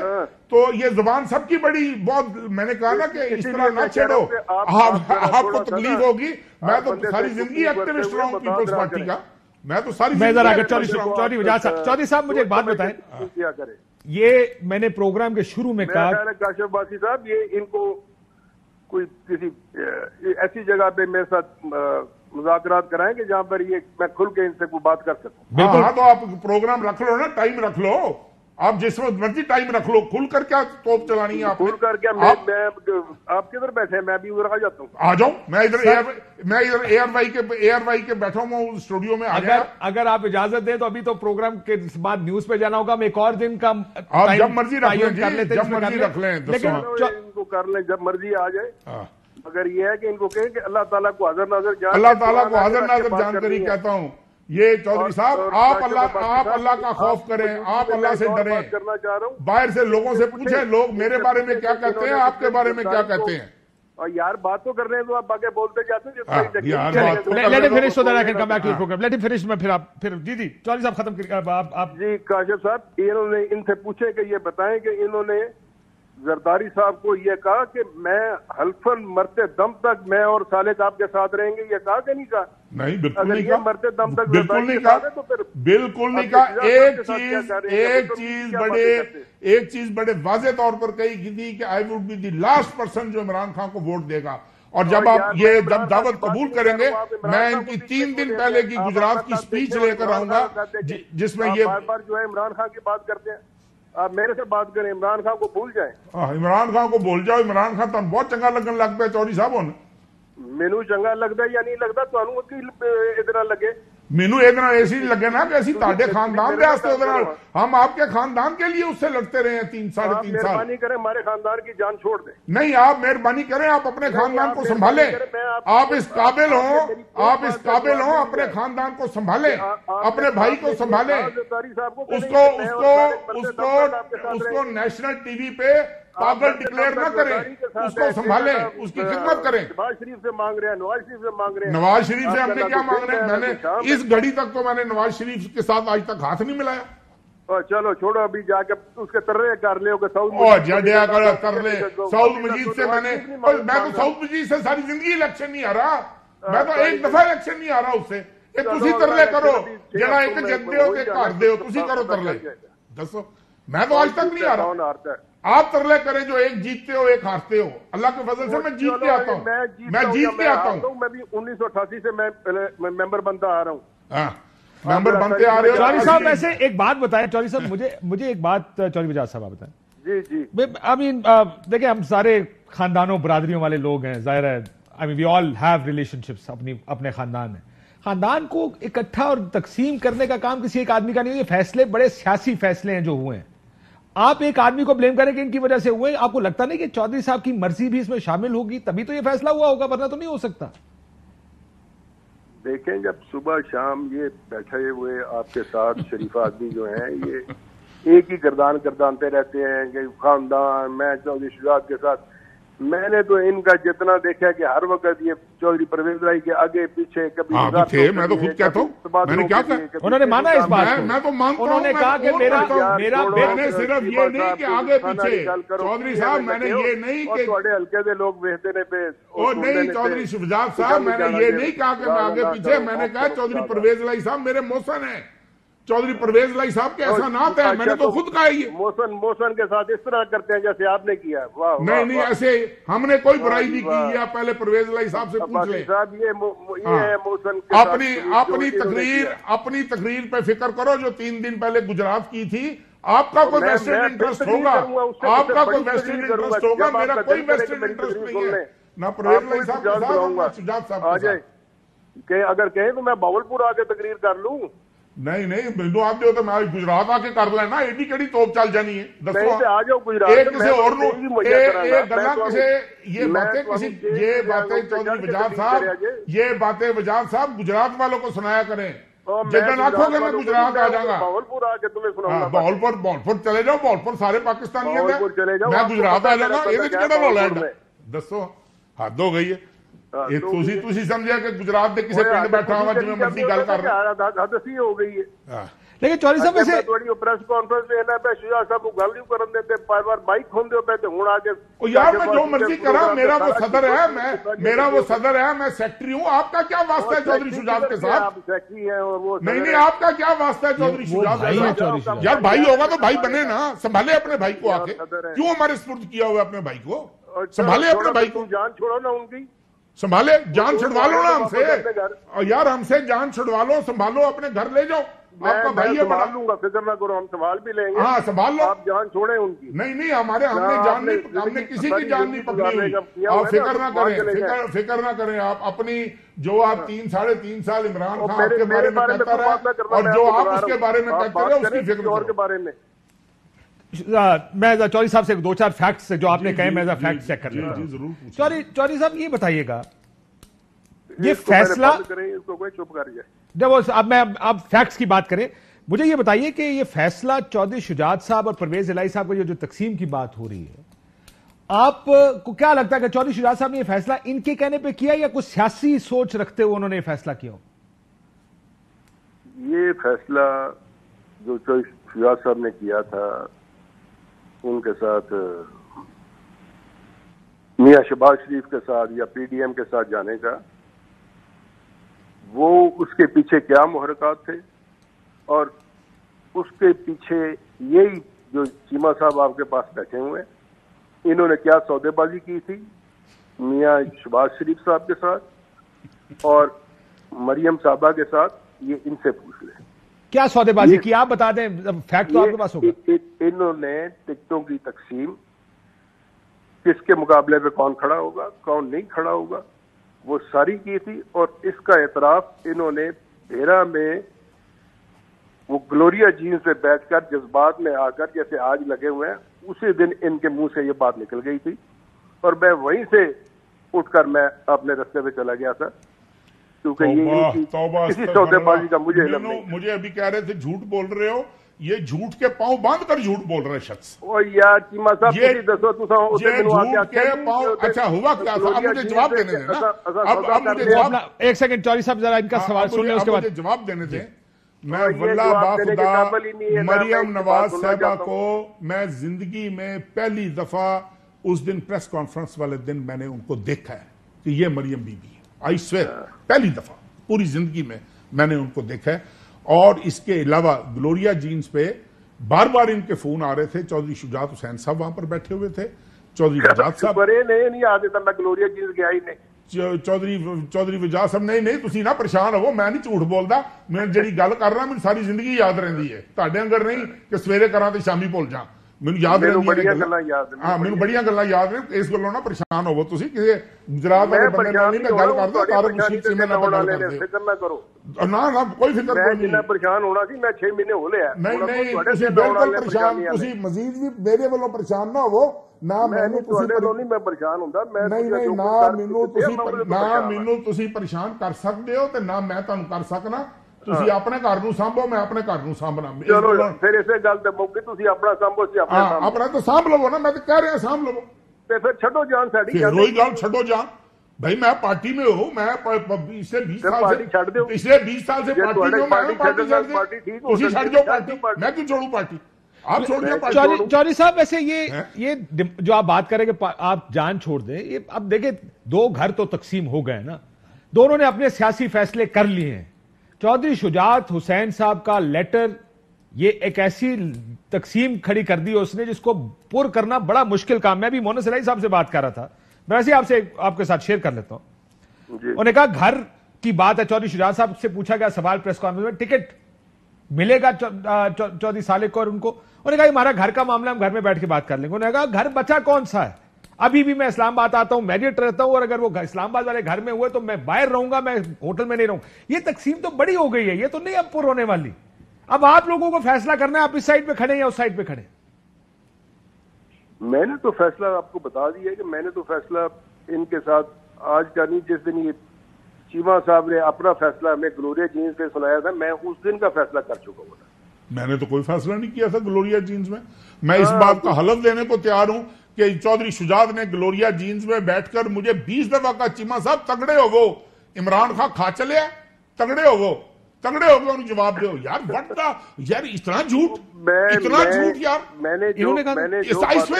B: तो ये जुबान सबकी बड़ी बहुत, मैंने कहा ना कि इस तरह ना छेड़ो, आपको तकलीफ होगी। मैं तो सारी जिंदगी एक्टिविस्ट रहा हूँ पीपल्स पार्टी का। मैं तो सारी
A: चौधरी साहब मुझे एक बात बताएं,
C: क्या करें?
A: ये मैंने प्रोग्राम के शुरू में कहा,
C: काशिफ बासी साहब, ये इनको कोई किसी ऐसी जगह पे मेरे साथ मुज़ाकरात कराएंगे जहां पर ये मैं खुल के इनसे कोई बात कर सकूं।
B: बिल्कुल। हाँ, तो आप प्रोग्राम रख लो ना, टाइम रख लो, आप जिस वक्त मर्जी टाइम रख लो। खुल कर क्या तोप चलानी है आप?
C: खुल कर क्या? मैं आप किधर बैठे हैं? मैं भी उधर आ जाता हूँ।
B: आ जाऊं। मैं इधर एयरवाई के बैठा हूँ स्टूडियो में।
A: अगर आप इजाजत दें तो अभी तो प्रोग्राम के बाद न्यूज पे जाना होगा। मैं एक और दिन का
B: आप जब मर्जी रख लें, जब मर्जी रख लें,
C: लेकिन इनको कर लें जब मर्जी आ जाए। मगर ये है कि इनको कहें कि अल्लाह ताला को हाजिर नाज़िर जान,
B: अल्लाह ताला को हाजिर नाज़िर जानकर ही कहता हूँ। ये चौधरी साहब, आप अल्लाह का खौफ करें, आप अल्लाह से डरें।
C: करना चाह रहा हूँ,
B: बाहर से लोगों से पूछें लोग मेरे बारे में क्या कहते हैं, आपके बारे में क्या कहते हैं।
C: और यार बात तो कर रहे हैं तो आप आगे बोलते जाते हैं।
A: Let him finish so that I can come back to the programme. Let him finish में फिर जी चौधरी साहब खत्म करिए आप। जी
C: काशिफ साहब, इन्होंने इनसे पूछे कि ये बताएं कि इन्होंने जरदारी साहब को ये कहा कि मैं हल्फन मरते दम तक मैं और सालेक आपके साथ रहेंगे, ये कहा कि नहीं कहा?
B: नहीं, बिल्कुल नहीं कहा।
C: मरते दम तक
B: बिल्कुल नहीं कहा, तो फिर बिल्कुल नहीं कहा। एक चीज बड़े वाजे तौर पर कही थी कि I would be the last person जो इमरान खान को वोट देगा। और जब आप ये दावत कबूल करेंगे, मैं इनकी 3 दिन पहले की गुजरात की स्पीच लेकर आऊंगा जिसमें ये
C: बार जो है इमरान खान की बात करते हैं। आप मेरे से बात करें, इमरान खान को भूल जाए।
B: इमरान खान को भूल जाओ। इमरान खान तो बहुत चंगा लगन लगता है चौधरी साहब।
C: मैनू चंगा लगता या नहीं लगता ਤੁਹਾਨੂੰ इतना लगे?
B: मैनू ऐसी लगे ना कि ऐसी ताड़े खानदान हम आपके खानदान के लिए उससे लड़ते रहे हैं 3 साढ़े 3 साल।
C: मेहरबानी करें, हमारे खानदान की जान छोड़ दें।
B: नहीं, आप मेहरबानी करें, आप अपने खानदान को संभालें। आप इस काबिल हो अपने खानदान को संभालें, अपने भाई को संभालें, उसको नेशनल टीवी पे पागल डिक्लेयर ना करें, उसको संभालें, उसकी खिदमत करें।
C: नवाज शरीफ से मांग रहे हैं, नवाज शरीफ से मांग रहे हैं।
B: नवाज शरीफ से हमने क्या मांगना है? मैंने इस घड़ी तक तो मैंने नवाज शरीफ के साथ आज तक हाथ नहीं मिलाया।
C: चलो छोड़ो, अभी जाके उसके तर्रे कर ले
B: सऊद मजीद से मैं तो सऊद मजीद से सारी जिंदगी इलेक्शन नहीं आ रहा, मैं तो एक दफा इलेक्शन नहीं आ रहा उससे। तुसी तरले करो जरा एक जितते हो घर दे, तुसी करो तरले, दसो। मैं तो आज तक नहीं आ रहा, आप तरले करें जो एक जीतते हो एक हारते हो। अल्लाह के फजल से मैं जीत के आता हूँ, मैं जीत के आता हूँ।
C: मैं भी 1988 से मैं मेंबर बनता आ रहा हूँ,
B: मेंबर बनते आ रहे हो।
A: चौधरी साहब वैसे एक बात बताएं, चौधरी साहब मुझे एक बात चौधरी बजाज साहब बताएं।
C: जी जी,
A: आई मीन देखिए हम सारे खानदानों बरादरियों वाले लोग हैं, जाहिर है। I mean we all have relationships अपने खानदान में। खानदान को इकट्ठा और तकसीम करने का काम किसी एक आदमी का नहीं है। ये फैसले बड़े सियासी फैसले हैं जो हुए हैं। आप एक आदमी को ब्लेम करें कि इनकी वजह से हुए, आपको लगता नहीं कि चौधरी साहब की मर्जी भी इसमें शामिल होगी तभी तो ये फैसला हुआ होगा, वरना तो नहीं हो सकता।
C: देखें, जब सुबह शाम ये बैठे हुए आपके साथ शरीफ आदमी जो हैं, ये एक ही गर्दानते रहते हैं कि खानदान, मैं चौधरी शुजात के साथ। मैंने तो इनका जितना देखा कि हर वक्त ये चौधरी परवेज राय के आगे पीछे कभी
B: थे। मैं तो खुद कहता हूँ, मैंने क्या कहा,
A: उन्होंने माना इस बात को।
B: मैं तो मानता हूँ,
A: उन्होंने कहा कि
B: मैंने सिर्फ ये नहीं कि आगे पीछे चौधरी साहब, मैंने ये नहीं कि
C: थोड़े हल्के दे लोग भेजते ने पे
B: और नहीं चौधरी शुजात साहब, मैंने ये नहीं कहा कि मैं आगे पीछे। मैंने कहा चौधरी परवेज राय साहब मेरे मोहसन है, चौधरी परवेज लाई साहब के ऐसा नात है। मैंने तो खुद कहा ये
C: मोहसन के साथ इस तरह करते हैं जैसे आपने किया। वाह,
B: नहीं ऐसे हमने कोई बुराई नहीं की। या पहले परवेज लाई साहब से पूछ ले
C: साहब, ये है मोहसन
B: अपनी तकरीर पे फिक्र करो जो 3 दिन पहले गुजरात की थी। आपका कोई वेस्टेड इंटरेस्ट होगा, आपका कोई वेस्टेड इंटरेस्ट होगा, मेरा कोई वेस्टेड इंटरेस्ट नहीं है। ना परवेज लाई साहब के साथ, ना शुजात साहब के साथ।
C: अगर कहें तो मैं बावलपुर आके तकरीर कर लूं।
B: नहीं बिंदु आप जो तो मैं गुजरात आके कर लेना, एडी केड़ी तोप चल जानी है। दसो
C: आ जाओ गुजरात,
B: एक किसी और ये बातें चौधरी बजाज साहब, ये बातें बजाज साहब गुजरात वालों को सुनाया करें। जितना आखोगे मैं गुजरात आ जाऊंगा,
C: बावलपुर आके तुम्हें सुनाऊंगा।
B: बावलपुर चले जाओ, बावलपुर सारे पाकिस्तानी है, मैं गुजरात आ जाऊंगा। ये दसो हद हो गई है। ਤੁਸੀਂ ਸਮਝਿਆ ਕਿ ਗੁਜਰਾਤ ਦੇ ਕਿਸੇ ਪਿੰਡ ਬੈਠਾ ਹੋਵਾਂ ਜਿਵੇਂ ਮਰਜ਼ੀ ਗੱਲ ਕਰ ਰਿਹਾ।
C: ਹੱਦ ਸੀ ਹੋ ਗਈ ਹੈ।
A: लेकिन चौधरी साहब वैसे
C: थोड़ी प्रेस कॉन्फ्रेंस में ना पे शुजात साहब को गल नहीं करन देते, बार माइक खोल दो पे हुन आके
B: यार मैं जो मर्जी करा, मेरा वो सदर है, मैं सेक्रेटरी हूं। आपका क्या वास्ता है चौधरी शुजात के साथ?
C: आप सेक्रेटरी हैं और वो
B: नहीं आपका क्या वास्ता है चौधरी शुजात के साथ? यार भाई होगा तो भाई बने ना, संभाले अपने भाई को आके। क्यों हमारे सुपुर्द किया हुआ अपने भाई को? संभाले अपने भाई को,
C: जान छोड़ो ना उनकी,
B: संभाले, जान छुड़वा लो ना हमसे। यार हमसे जान छुड़वा लो, संभालो, अपने घर ले जाओ। आपका भाई है,
C: संभाल लूंगा, फिक्र ना करो, हम संभाल भी लेंगे।
B: हाँ संभाल लो,
C: आप जान छोड़े उनकी।
B: नहीं हमने किसी की जान नहीं पकड़ी हुई। आप फिक्र ना करें आप अपनी। जो आप 3-3.5 साल इमरान खान के बारे में कहता रहे और जो आप उसके बारे में कहते रहे उसकी फिक्र के बारे में।
A: मैं चौधरी साहब से 2-4 फैक्ट्स जो आपने कहे मैं फैक्ट चेक कर लेता हूं। चौधरी साहब ये बताइएगा, ये फैसला
C: इसको कोई चुप कर जाए।
A: जब अब फैक्ट्स की बात करें, मुझे ये बताइए कि ये फैसला चौधरी शुजात साहब और परवेज इलाही साहब का जो तकसीम की बात हो रही है, आपको क्या लगता है कि चौधरी शुजात साहब ने ये फैसला इनके कहने पे किया या कुछ सियासी सोच रखते हुए उन्होंने ये फैसला किया?
C: ये फैसला जो चौधरी शुजात साहब ने किया था उनके साथ मियां शहबाज शरीफ के साथ या पीडीएम के साथ जाने का, वो उसके पीछे क्या मुहरकात थे और उसके पीछे यही जो चीमा साहब आपके पास बैठे हुए हैं, इन्होंने क्या सौदेबाजी की थी मियां शहबाज शरीफ साहब के साथ और मरियम साहबा के साथ, ये इनसे पूछ लें
A: क्या सौदेबाजी की। आप बता दें, फैक्ट तो आपके पास होगा।
C: इन्होंने टिकटों की तकसीम, किसके मुकाबले पे कौन खड़ा होगा कौन नहीं खड़ा होगा, वो सारी की थी। और इसका एतराफ इन्होंने 13 में वो ग्लोरिया जीन्स पे बैठकर जज्बात में आकर जैसे आज लगे हुए हैं, उसी दिन इनके मुंह से ये बात निकल गई थी और मैं वहीं से उठकर मैं अपने रास्ते पे चला गया था, क्योंकि ये किसी सौदेबाजी का मुझे
B: अभी कह रहे थे झूठ बोल रहे हो ये झूठ के पांव बांध कर झूठ बोल रहे शख्स।
C: ओ यार चीमा साहब
B: ये
C: दसो तुसा उसे
B: ये झूठ के पांव। अच्छा हुआ क्या? अब मुझे जवाब देने देना। अब मुझे जवाब,
A: एक सेकंड चौधरी साहब जरा इनका सवाल सुन लें, उसके बाद
B: जवाब देने दें। मैं वल्लाह बाखुदा मरियम नवाज साहबा को मैं जिंदगी में पहली दफा उस दिन प्रेस कॉन्फ्रेंस वाले दिन मैंने उनको देखा है कि ये मरियम बीबी है। आई स्वेयर, पहली दफा पूरी जिंदगी में मैंने उनको देखा है। और इसके अलावा ग्लोरिया जीन्स पे बार बार इनके फोन आ रहे थे। चौधरी शुजात हुसैन साहब वहां पर बैठे हुए थे, चौधरी वजाद साहब
C: नहीं आते तो मैं ग्लोरिया जीन्स गया ही नहीं।
B: चौधरी वजाद साहब नहीं तुसी ना परेशान हो, मैं नहीं झूठ बोलता। मैं जिहड़ी गल कर रहा मैं सारी जिंदगी याद रहिंदी है। तुहाडे अंगर नहीं कि सवेरे करा ते शामी भुल जा। ਮੈਨੂੰ याद
C: हाँ
B: मैनू बड़ियां गल्लां याद ने। इस गल्लों ना परेशान होवो तुसी किसी गुजरात वाले बंदे नाल नहीं मैं गल करदा। तारक रशीद सिंह नाल गल करदे
C: फिक्र ना करो।
B: ना कोई फिक्र नहीं।
C: मैं परेशान होना सी, मैं 6 महीने हो लिया।
B: नहीं तुसी बिल्कुल परेशान, तुसी मजीद भी मेरे वालों परेशान ना होवो ना। मैनू तुसी
C: मैं परेशान हुंदा मैं
B: नहीं ना मैनू तुसी परेशान कर सकदे हो ते ना मैं तुहानू कर सकना। ਤੁਸੀਂ ਆਪਣੇ ਘਰ ਨੂੰ ਸੰਭੋ, ਮੈਂ ਆਪਣੇ ਘਰ ਨੂੰ ਸੰਭਣਾ।
C: ਚਲੋ ਫਿਰ ਇਸੇ ਗੱਲ ਤੇ ਮੌਕੇ ਤੁਸੀਂ ਆਪਣਾ ਸੰਭੋ ਸੀ ਆਪਣੇ ਸਾਹਮਣੇ।
B: ਆਪਣਾ ਤਾਂ ਸੰਭ ਲਵੋ ਨਾ, ਮੈਂ ਤਾਂ ਕਹਿ ਰਿਹਾ ਸੰਭ ਲਵੋ।
C: ਤੇ ਫਿਰ ਛੱਡੋ ਜਾਨ ਸਾਡੀ।
B: ਰੋਈ ਗੱਲ ਛੱਡੋ ਜਾਨ भाई। मैं पार्टी में हूँ, मैं पिछले 20 साल से पार्टी में हूँ। मैं पार्टी छड़ दो, तुसी छड़ जाओ पार्टी, मैं क्यों छोड़ू पार्टी? आप छोड़ दिया पार्टी।
A: चौधरी साहब वैसे ये जो आप बात करेंगे आप जान छोड़ दें, ये अब देखिए 2 घर तो तकसीम हो गए ना, दोनों ने अपने सियासी फैसले कर लिए हैं। चौधरी शुजात हुसैन साहब का लेटर, ये एक ऐसी तकसीम खड़ी कर दी उसने जिसको पुर करना बड़ा मुश्किल काम। मैं भी मोहन सलाई साहब से बात कर रहा था, मैं वैसे आपसे आपके साथ शेयर कर लेता हूं। उन्होंने कहा घर की बात है, चौधरी शुजात साहब से पूछा गया सवाल प्रेस कॉन्फ्रेंस में, टिकट मिलेगा चौधरी साले को और उनको। उन्होंने कहा हमारा घर का मामला, हम घर में बैठ के बात कर लेंगे। उन्होंने कहा घर बचा कौन सा है, अभी भी मैं इस्लामाबाद आता हूं, मैरिट रहता हूं, और अगर वो इस्लामाबाद वाले घर में हुए तो मैं बाहर रहूंगा, मैं होटल में नहीं रहूंगा। ये तकसीम तो बड़ी हो गई है, ये तो नहीं अब पुर होने वाली। अब आप लोगों को फैसला करना है, आप इस साइड पे खड़े या उस साइड पे खड़े।
C: मैंने तो फैसला आपको बता दिया कि मैंने तो फैसला इनके साथ आज का नहीं, जिस दिन ये चीमा साहब ने अपना फैसला हमें ग्लोरिया जीन्स पे सुनाया था, मैं उस दिन का फैसला कर चुका हूं।
B: मैंने तो कोई फैसला नहीं किया था ग्लोरिया जीन्स में। मैं इस बात का हलफ देने को तैयार हूं कि चौधरी शुजात ने ग्लोरिया जीन्स में बैठकर मुझे 20 दफा कहा, चीमा साहब तगड़े हो वो, इमरान खान खा चले, तगड़े हो वो, तगड़े हो गए, उन्हें जवाब दो। यार यार इतना झूठ, इतना झूठ यार।
C: मैंने
B: इन्होंने कहा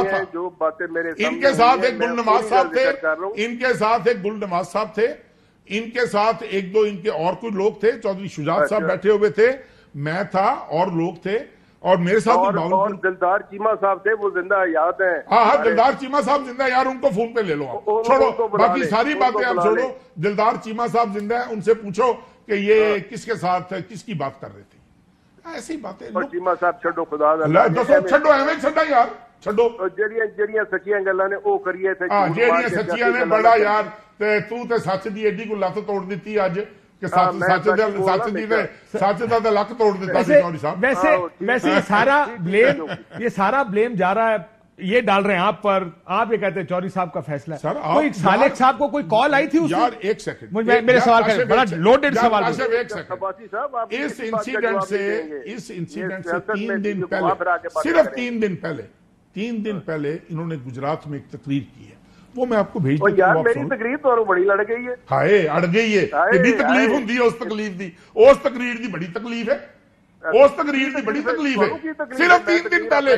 B: था,
C: जो बातें मेरे
B: इनके साथ एक गुल नवाज साहब थे, इनके साथ एक गुल नवाज साहब थे, इनके साथ 1-2 इनके और कुछ लोग थे। चौधरी शुजात साहब बैठे हुए थे, मैं था और लोग थे, और मेरे साथ
C: और दिलदार चीमा साहब थे, वो जिंदा याद है।
B: हाँ दिलदार चीमा साहब जिंदा, यार उनको फोन पे ले लो आप, छोड़ो बाकी सारी बातें आप छोड़ो। दिलदार चीमा साहब जिंदा है, उनसे पूछो कि ये किसके साथ किसकी बात कर रहे थे। ऐसी बातें
C: चीमा साहब छो खुदा
B: छो एवं छा यार छो
C: ਜਿਹੜੀਆਂ ਸੱਚੀਆਂ ਗੱਲਾਂ ਨੇ ਉਹ ਕਰੀਏ ਤੇ
B: ਜਿਹੜੀਆਂ ਸੱਚੀਆਂ ਨੇ ਬੜਾ ਯਾਰ ਤੇ ਤੂੰ ਤੇ ਸੱਚ ਦੀ ਐਡੀ ਕੋ ਲੱਤ ਤੋੜ ਦਿੱਤੀ ਅੱਜ कि सच का तो लक तोड़ देता चौधरी साहब।
A: वैसे ये सारा ब्लेम जा रहा है, ये डाल रहे हैं आप पर। आप ये कहते हैं चौधरी साहब का फैसला।
B: सर
A: कोई सालेक साहब को कोई कॉल आई थी
B: यार, एक सेकंड
A: मेरे सवाल का बड़ा लोडेड सवाल।
B: एक सेकंड, इस इंसिडेंट से 3 दिन पहले, सिर्फ 3 दिन पहले इन्होंने गुजरात में एक तकरीर की है, वो मैं आपको भेज दूं।
C: यार मेरी तकरीर तो बड़ी लड़ गई है।
B: हाय अड़ गई है, कितनी तकलीफ होती है उस तकलीफ दी, उस तकरीर दी बड़ी तकलीफ है, उस तकरीर की बड़ी तकलीफ है। सिर्फ 3 दिन पहले,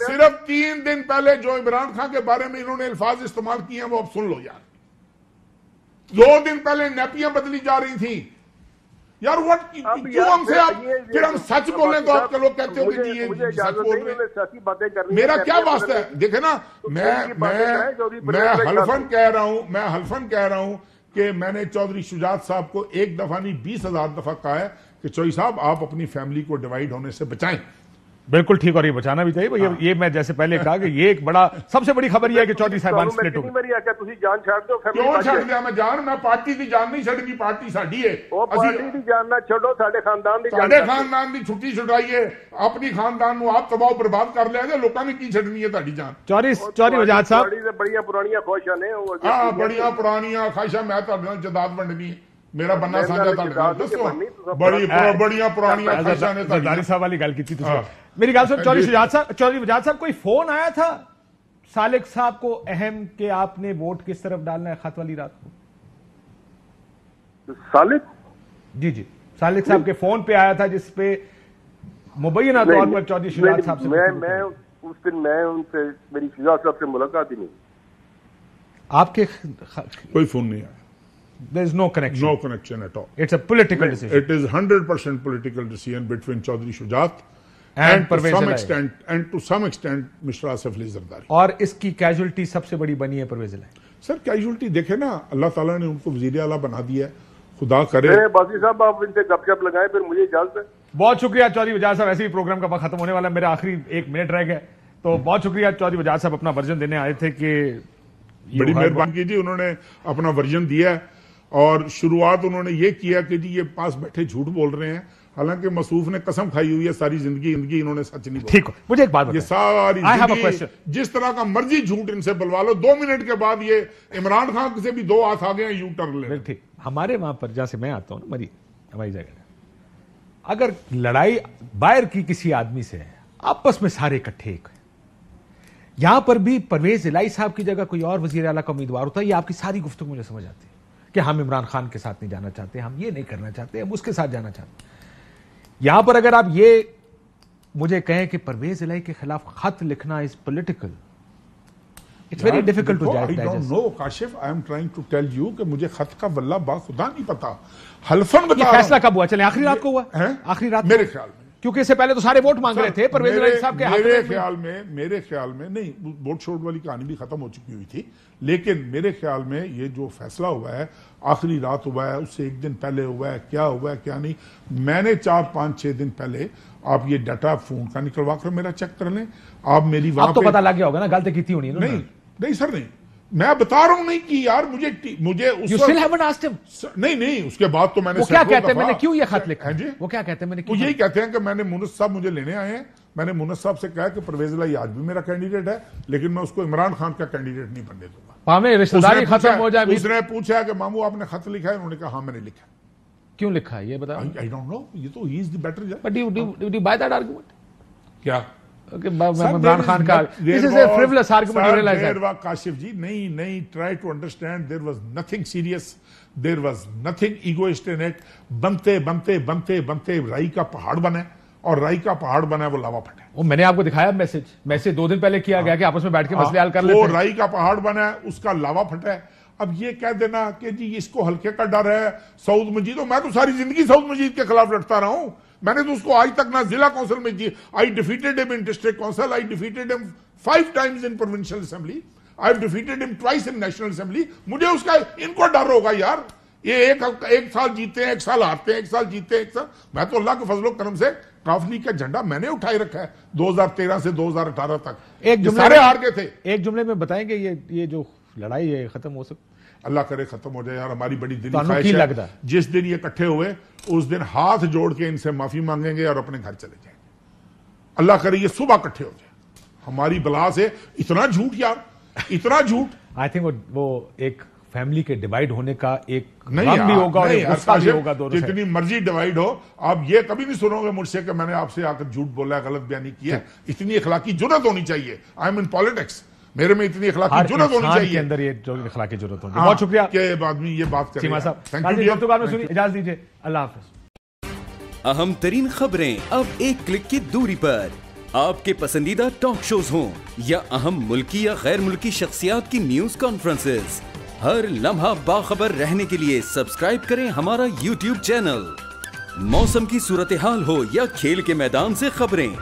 B: सिर्फ 3 दिन पहले जो इमरान खान के बारे में इन्होंने अल्फाज इस्तेमाल किए हैं वो अब सुन लो यार। 2 दिन पहले नैपियां बदली जा रही थी यार। व्हाट क्यों हमसे आप फिर हम सच बोलें तो आपके लोग कहते हो कि ये सच बोल रहे हैं। मेरा क्या वास्ता है, देखे ना, मैं हल्फन कह रहा हूं कि मैंने चौधरी शुजात साहब को 1 दफा नहीं 20,000 दफा कहा है कि चौधरी साहब आप अपनी फैमिली को डिवाइड होने से बचाएं।
A: बिल्कुल ठीक, और ये बचाना भी चाहिए। हाँ। ये मैं जैसे पहले कहा कि ये एक बड़ा सबसे बड़ी खबर ये है कि चौधरी साहब स्प्लिट हो गए।
C: जान छाड़ दो,
B: क्यों छड़ दिया मैं जान? मैं पार्टी की जान नहीं छड़नी, पार्टी साडी है।
C: पार्टी की जान ना छोड़ो, साडे खानदान दी
B: छुट्टी छुड़ाइए, अपनी खानदान को आप तबाह बर्बाद कर लिया, लोगों ने की छड़नी है ताड़ी जान।
A: चौधरी वजाद साहब
C: बड़ियां पुरानियां ख्वाहिशां ने,
B: हां बड़ियां पुरानियां ख्वाहिशां, मैं तुहाडे नाल जदाद वंडनी है। मेरा बनना साझा था दसो बड़िया पुरानियां ख्वाहिशां ने
A: जरदारी साहब वाली गल की थी मेरी गल सुन चौधरी वजाद साहब कोई फोन आया था सालिक साहब को अहम कि आपने वोट किस तरफ डालना है खत वाली रात को?
C: सालिक
A: जी सालिक साहब के फोन पे आया था जिसपे मुबैना तौर पर चौधरी शुजात साहब से
C: मैं उस दिन मैं उनसे मेरी शुजात साहब से मुलाकात ही नहीं।
A: आपके
B: कोई फोन नहीं आया।
A: There is no connection.
B: No connection at all.
A: It's a political decision.
B: It is 100% political decision between Chaudhry Shujat
A: and
B: to some extent Mr. Asif Ali Zardari.
A: और इसकी कैजुअलिटी सबसे बड़ी बनी है परवेज इलाही।
B: सर कैजुअलिटी देखे ना, अल्लाह ताला ने उनको वजीर आला बना दिया है, खुदा करे।
C: बाजी साहब आप इनसे गपशप लगाएं, फिर मुझे इजाजत है।
A: बहुत शुक्रिया चौधरी वजाद साहब, ऐसे ही प्रोग्राम का खत्म होने वाला है, मेरा आखिरी 1 मिनट रह गया, तो बहुत शुक्रिया चौधरी वजाद साहब अपना वर्जन देने आए थे कि
B: बड़ी मेहरबानी कीजिए, उन्होंने अपना वर्जन दिया है और शुरुआत उन्होंने ये किया कि जी ये पास बैठे झूठ बोल रहे हैं, हालांकि मसूफ ने कसम खाई हुई है सारी जिंदगी इन्होंने सच नहीं बोला।
A: ठीक है, मुझे एक बात बताइए,
B: ये सारी जिंदगी जिस तरह का मर्जी झूठ इनसे बुलवा लो, 2 मिनट के बाद ये इमरान खान से भी 2 हाथ आ गए यू टर्न ले।
A: ठीक, हमारे वहां पर जहां से मैं आता हूं ना, मरी हमारी जगह, अगर लड़ाई बाहर की किसी आदमी से है, आपस में सारे इकट्ठे एक, यहां पर भी परवेज इलाही साहब की जगह कोई और वजीर आला का उम्मीदवार होता है, ये आपकी सारी गुफ्तगू मुझे समझ आती है कि हम इमरान खान के साथ नहीं जाना चाहते, हम ये नहीं करना चाहते, हम उसके साथ जाना चाहते। यहां पर अगर आप ये मुझे कहें कि परवेज इलाही के खिलाफ खत लिखना is political, it's very difficult to जज।
B: I don't know Kashif, I am trying to tell you कि मुझे खत का वल्ला बा खुदा नहीं पता, हल्फन बता।
A: फैसला कब हुआ? चले आखिरी रात को हुआ, आखिरी रात
B: मेरे ख्याल में,
A: क्योंकि इससे पहले तो सारे वोट मांग रहे थे परवेज इलाही साहब के हक में।
B: मेरे ख्याल में नहीं, वोट छोड़ वाली कहानी भी खत्म हो चुकी हुई थी, लेकिन मेरे ख्याल में ये जो फैसला हुआ है आखिरी रात हुआ है, उससे 1 दिन पहले हुआ है, क्या हुआ है क्या नहीं, मैंने 4, 5, 6 दिन पहले, आप ये डाटा फोन का निकलवा कर मेरा चेक कर लें, आप मेरी वहां
A: तो पता लग गया होगा ना गलती की थी होनी।
B: नहीं सर, नहीं, मैं बता रहा हूं नहीं कि यार मुझे उस नहीं, उसके बाद तो मैंने,
A: वो क्या कहते हैं, मैंने क्यों ये खत लिखा
B: है?
A: वो क्या कहते हैं, मैंने
B: वो यही कहते हैं कि मैंने मुनस साहब मुझे लेने आए हैं, मैंने मुनस साहब से कहा कि परवेज इलाही आज भी मेरा कैंडिडेट है, लेकिन मैं उसको इमरान खान का कैंडिडेट नहीं बनने दूंगा।
A: रिश्तेदारी खत्म हो जाए।
B: उसने पूछा कि मामू आपने खत लिखा है? उन्होंने कहा हाँ मैंने लिखा।
A: क्यों लिखा है ये बताओ।
B: आई डोंट नो, ये तो ही इज द बेटर जज।
A: But you buy that argument?
B: क्या
A: इमरान खान का this is a frivolous argument, you realize that?
B: Kashif ji, नहीं, try to understand, there was nothing serious, there was nothing egoist in it. बनते राई का पहाड़ बने, और राई का पहाड़ बना वो लावा फटे।
A: वो मैंने आपको दिखाया मैसेज 2 दिन पहले किया गया कि आपस में बैठ के मसले हल कर लेते हैं।
B: वो राई का पहाड़ बना है, उसका लावा फटा है। अब ये कह देना कि जी इसको हल्के का डर है, सऊद मजीद, मैं तो सारी जिंदगी सऊद मजीद के खिलाफ लड़ता रहा हूं, मैंने तो उसको आज तक ना जिला काउंसिल में जी, I defeated him in district council, I defeated him 5 times in provincial assembly, I have defeated him twice in national assembly. मुझे उसका, इनको डर होगा यार, ये एक साल जीते हैं, 1 साल हारते हैं, 1 साल जीते हैं, 1 साल। मैं तो अल्लाह के फजलो करम से काफ लीग का झंडा मैंने उठाए रखा है 2013 से 2018 तक।
A: एक जुमले
B: सारे हार गए थे।
A: एक जुमले में बताएंगे ये जो लड़ाई है खत्म हो सकती?
B: अल्लाह करे खत्म हो जाए यार, हमारी बड़ी दिली
A: ख्वाहिश है। लगता है
B: जिस दिन ये इकट्ठे हुए उस दिन हाथ जोड़ के इनसे माफी मांगेंगे और अपने घर चले जाएंगे। अल्लाह करे ये सुबह इकट्ठे हो जाए। हमारी बला से इतना झूठ यार, इतना झूठ।
A: आई थिंक वो एक फैमिली के डिवाइड होने का एक
B: नहीं
A: भी होगा और गुस्सा भी होगा दोनों।
B: जितनी मर्जी डिवाइड हो, आप ये कभी नहीं सुनोगे मुझसे कि मैंने आपसे आकर झूठ बोला, गलत बयानी किया। इतनी अखलाकी जुर्रत होनी चाहिए। आई एम इन पॉलिटिक्स, मेरे में इतनी अखलाकी जुर्रत होनी चाहिए।
A: के अंदर ये जो अखलाकी जुर्रत होनी। बहुत शुक्रिया
B: के आदमी ये बात करें।
A: चीमा साहब, इजाजत दीजिए, अल्लाह हाफिज।
D: अहम तरीन खबरें अब एक क्लिक की दूरी पर, आपके पसंदीदा टॉक शोज हों या अहम मुल्की या गैर मुल्की शख्सियात की न्यूज कॉन्फ्रेंसेस, हर लम्हा बाखबर रहने के लिए सब्सक्राइब करें हमारा YouTube चैनल। मौसम की सूरत हाल हो या खेल के मैदान से खबरें,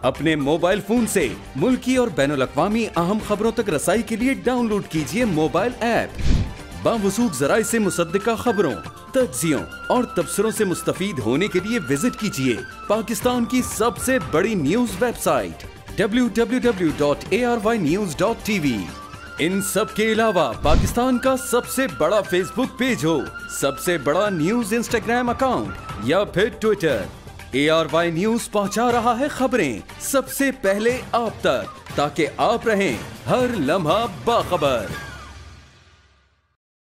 D: अपने मोबाइल फोन से मुल्की और बैनुल-अक़वामी अहम खबरों तक रसाई के लिए डाउनलोड कीजिए मोबाइल ऐप। बावसूख ज़राए से मुसद्दिका खबरों, तज्ज़ियों और तबसरों से मुस्तफ़ीद होने के लिए विजिट कीजिए पाकिस्तान की सबसे बड़ी न्यूज वेबसाइट www.arYnews.tv। इन सब के अलावा पाकिस्तान का सबसे बड़ा फेसबुक पेज हो, सबसे बड़ा न्यूज इंस्टाग्राम अकाउंट या फिर ट्विटर, ARY न्यूज पहुंचा रहा है खबरें सबसे पहले आप तक, ताकि आप रहें हर लम्हा बाखबर।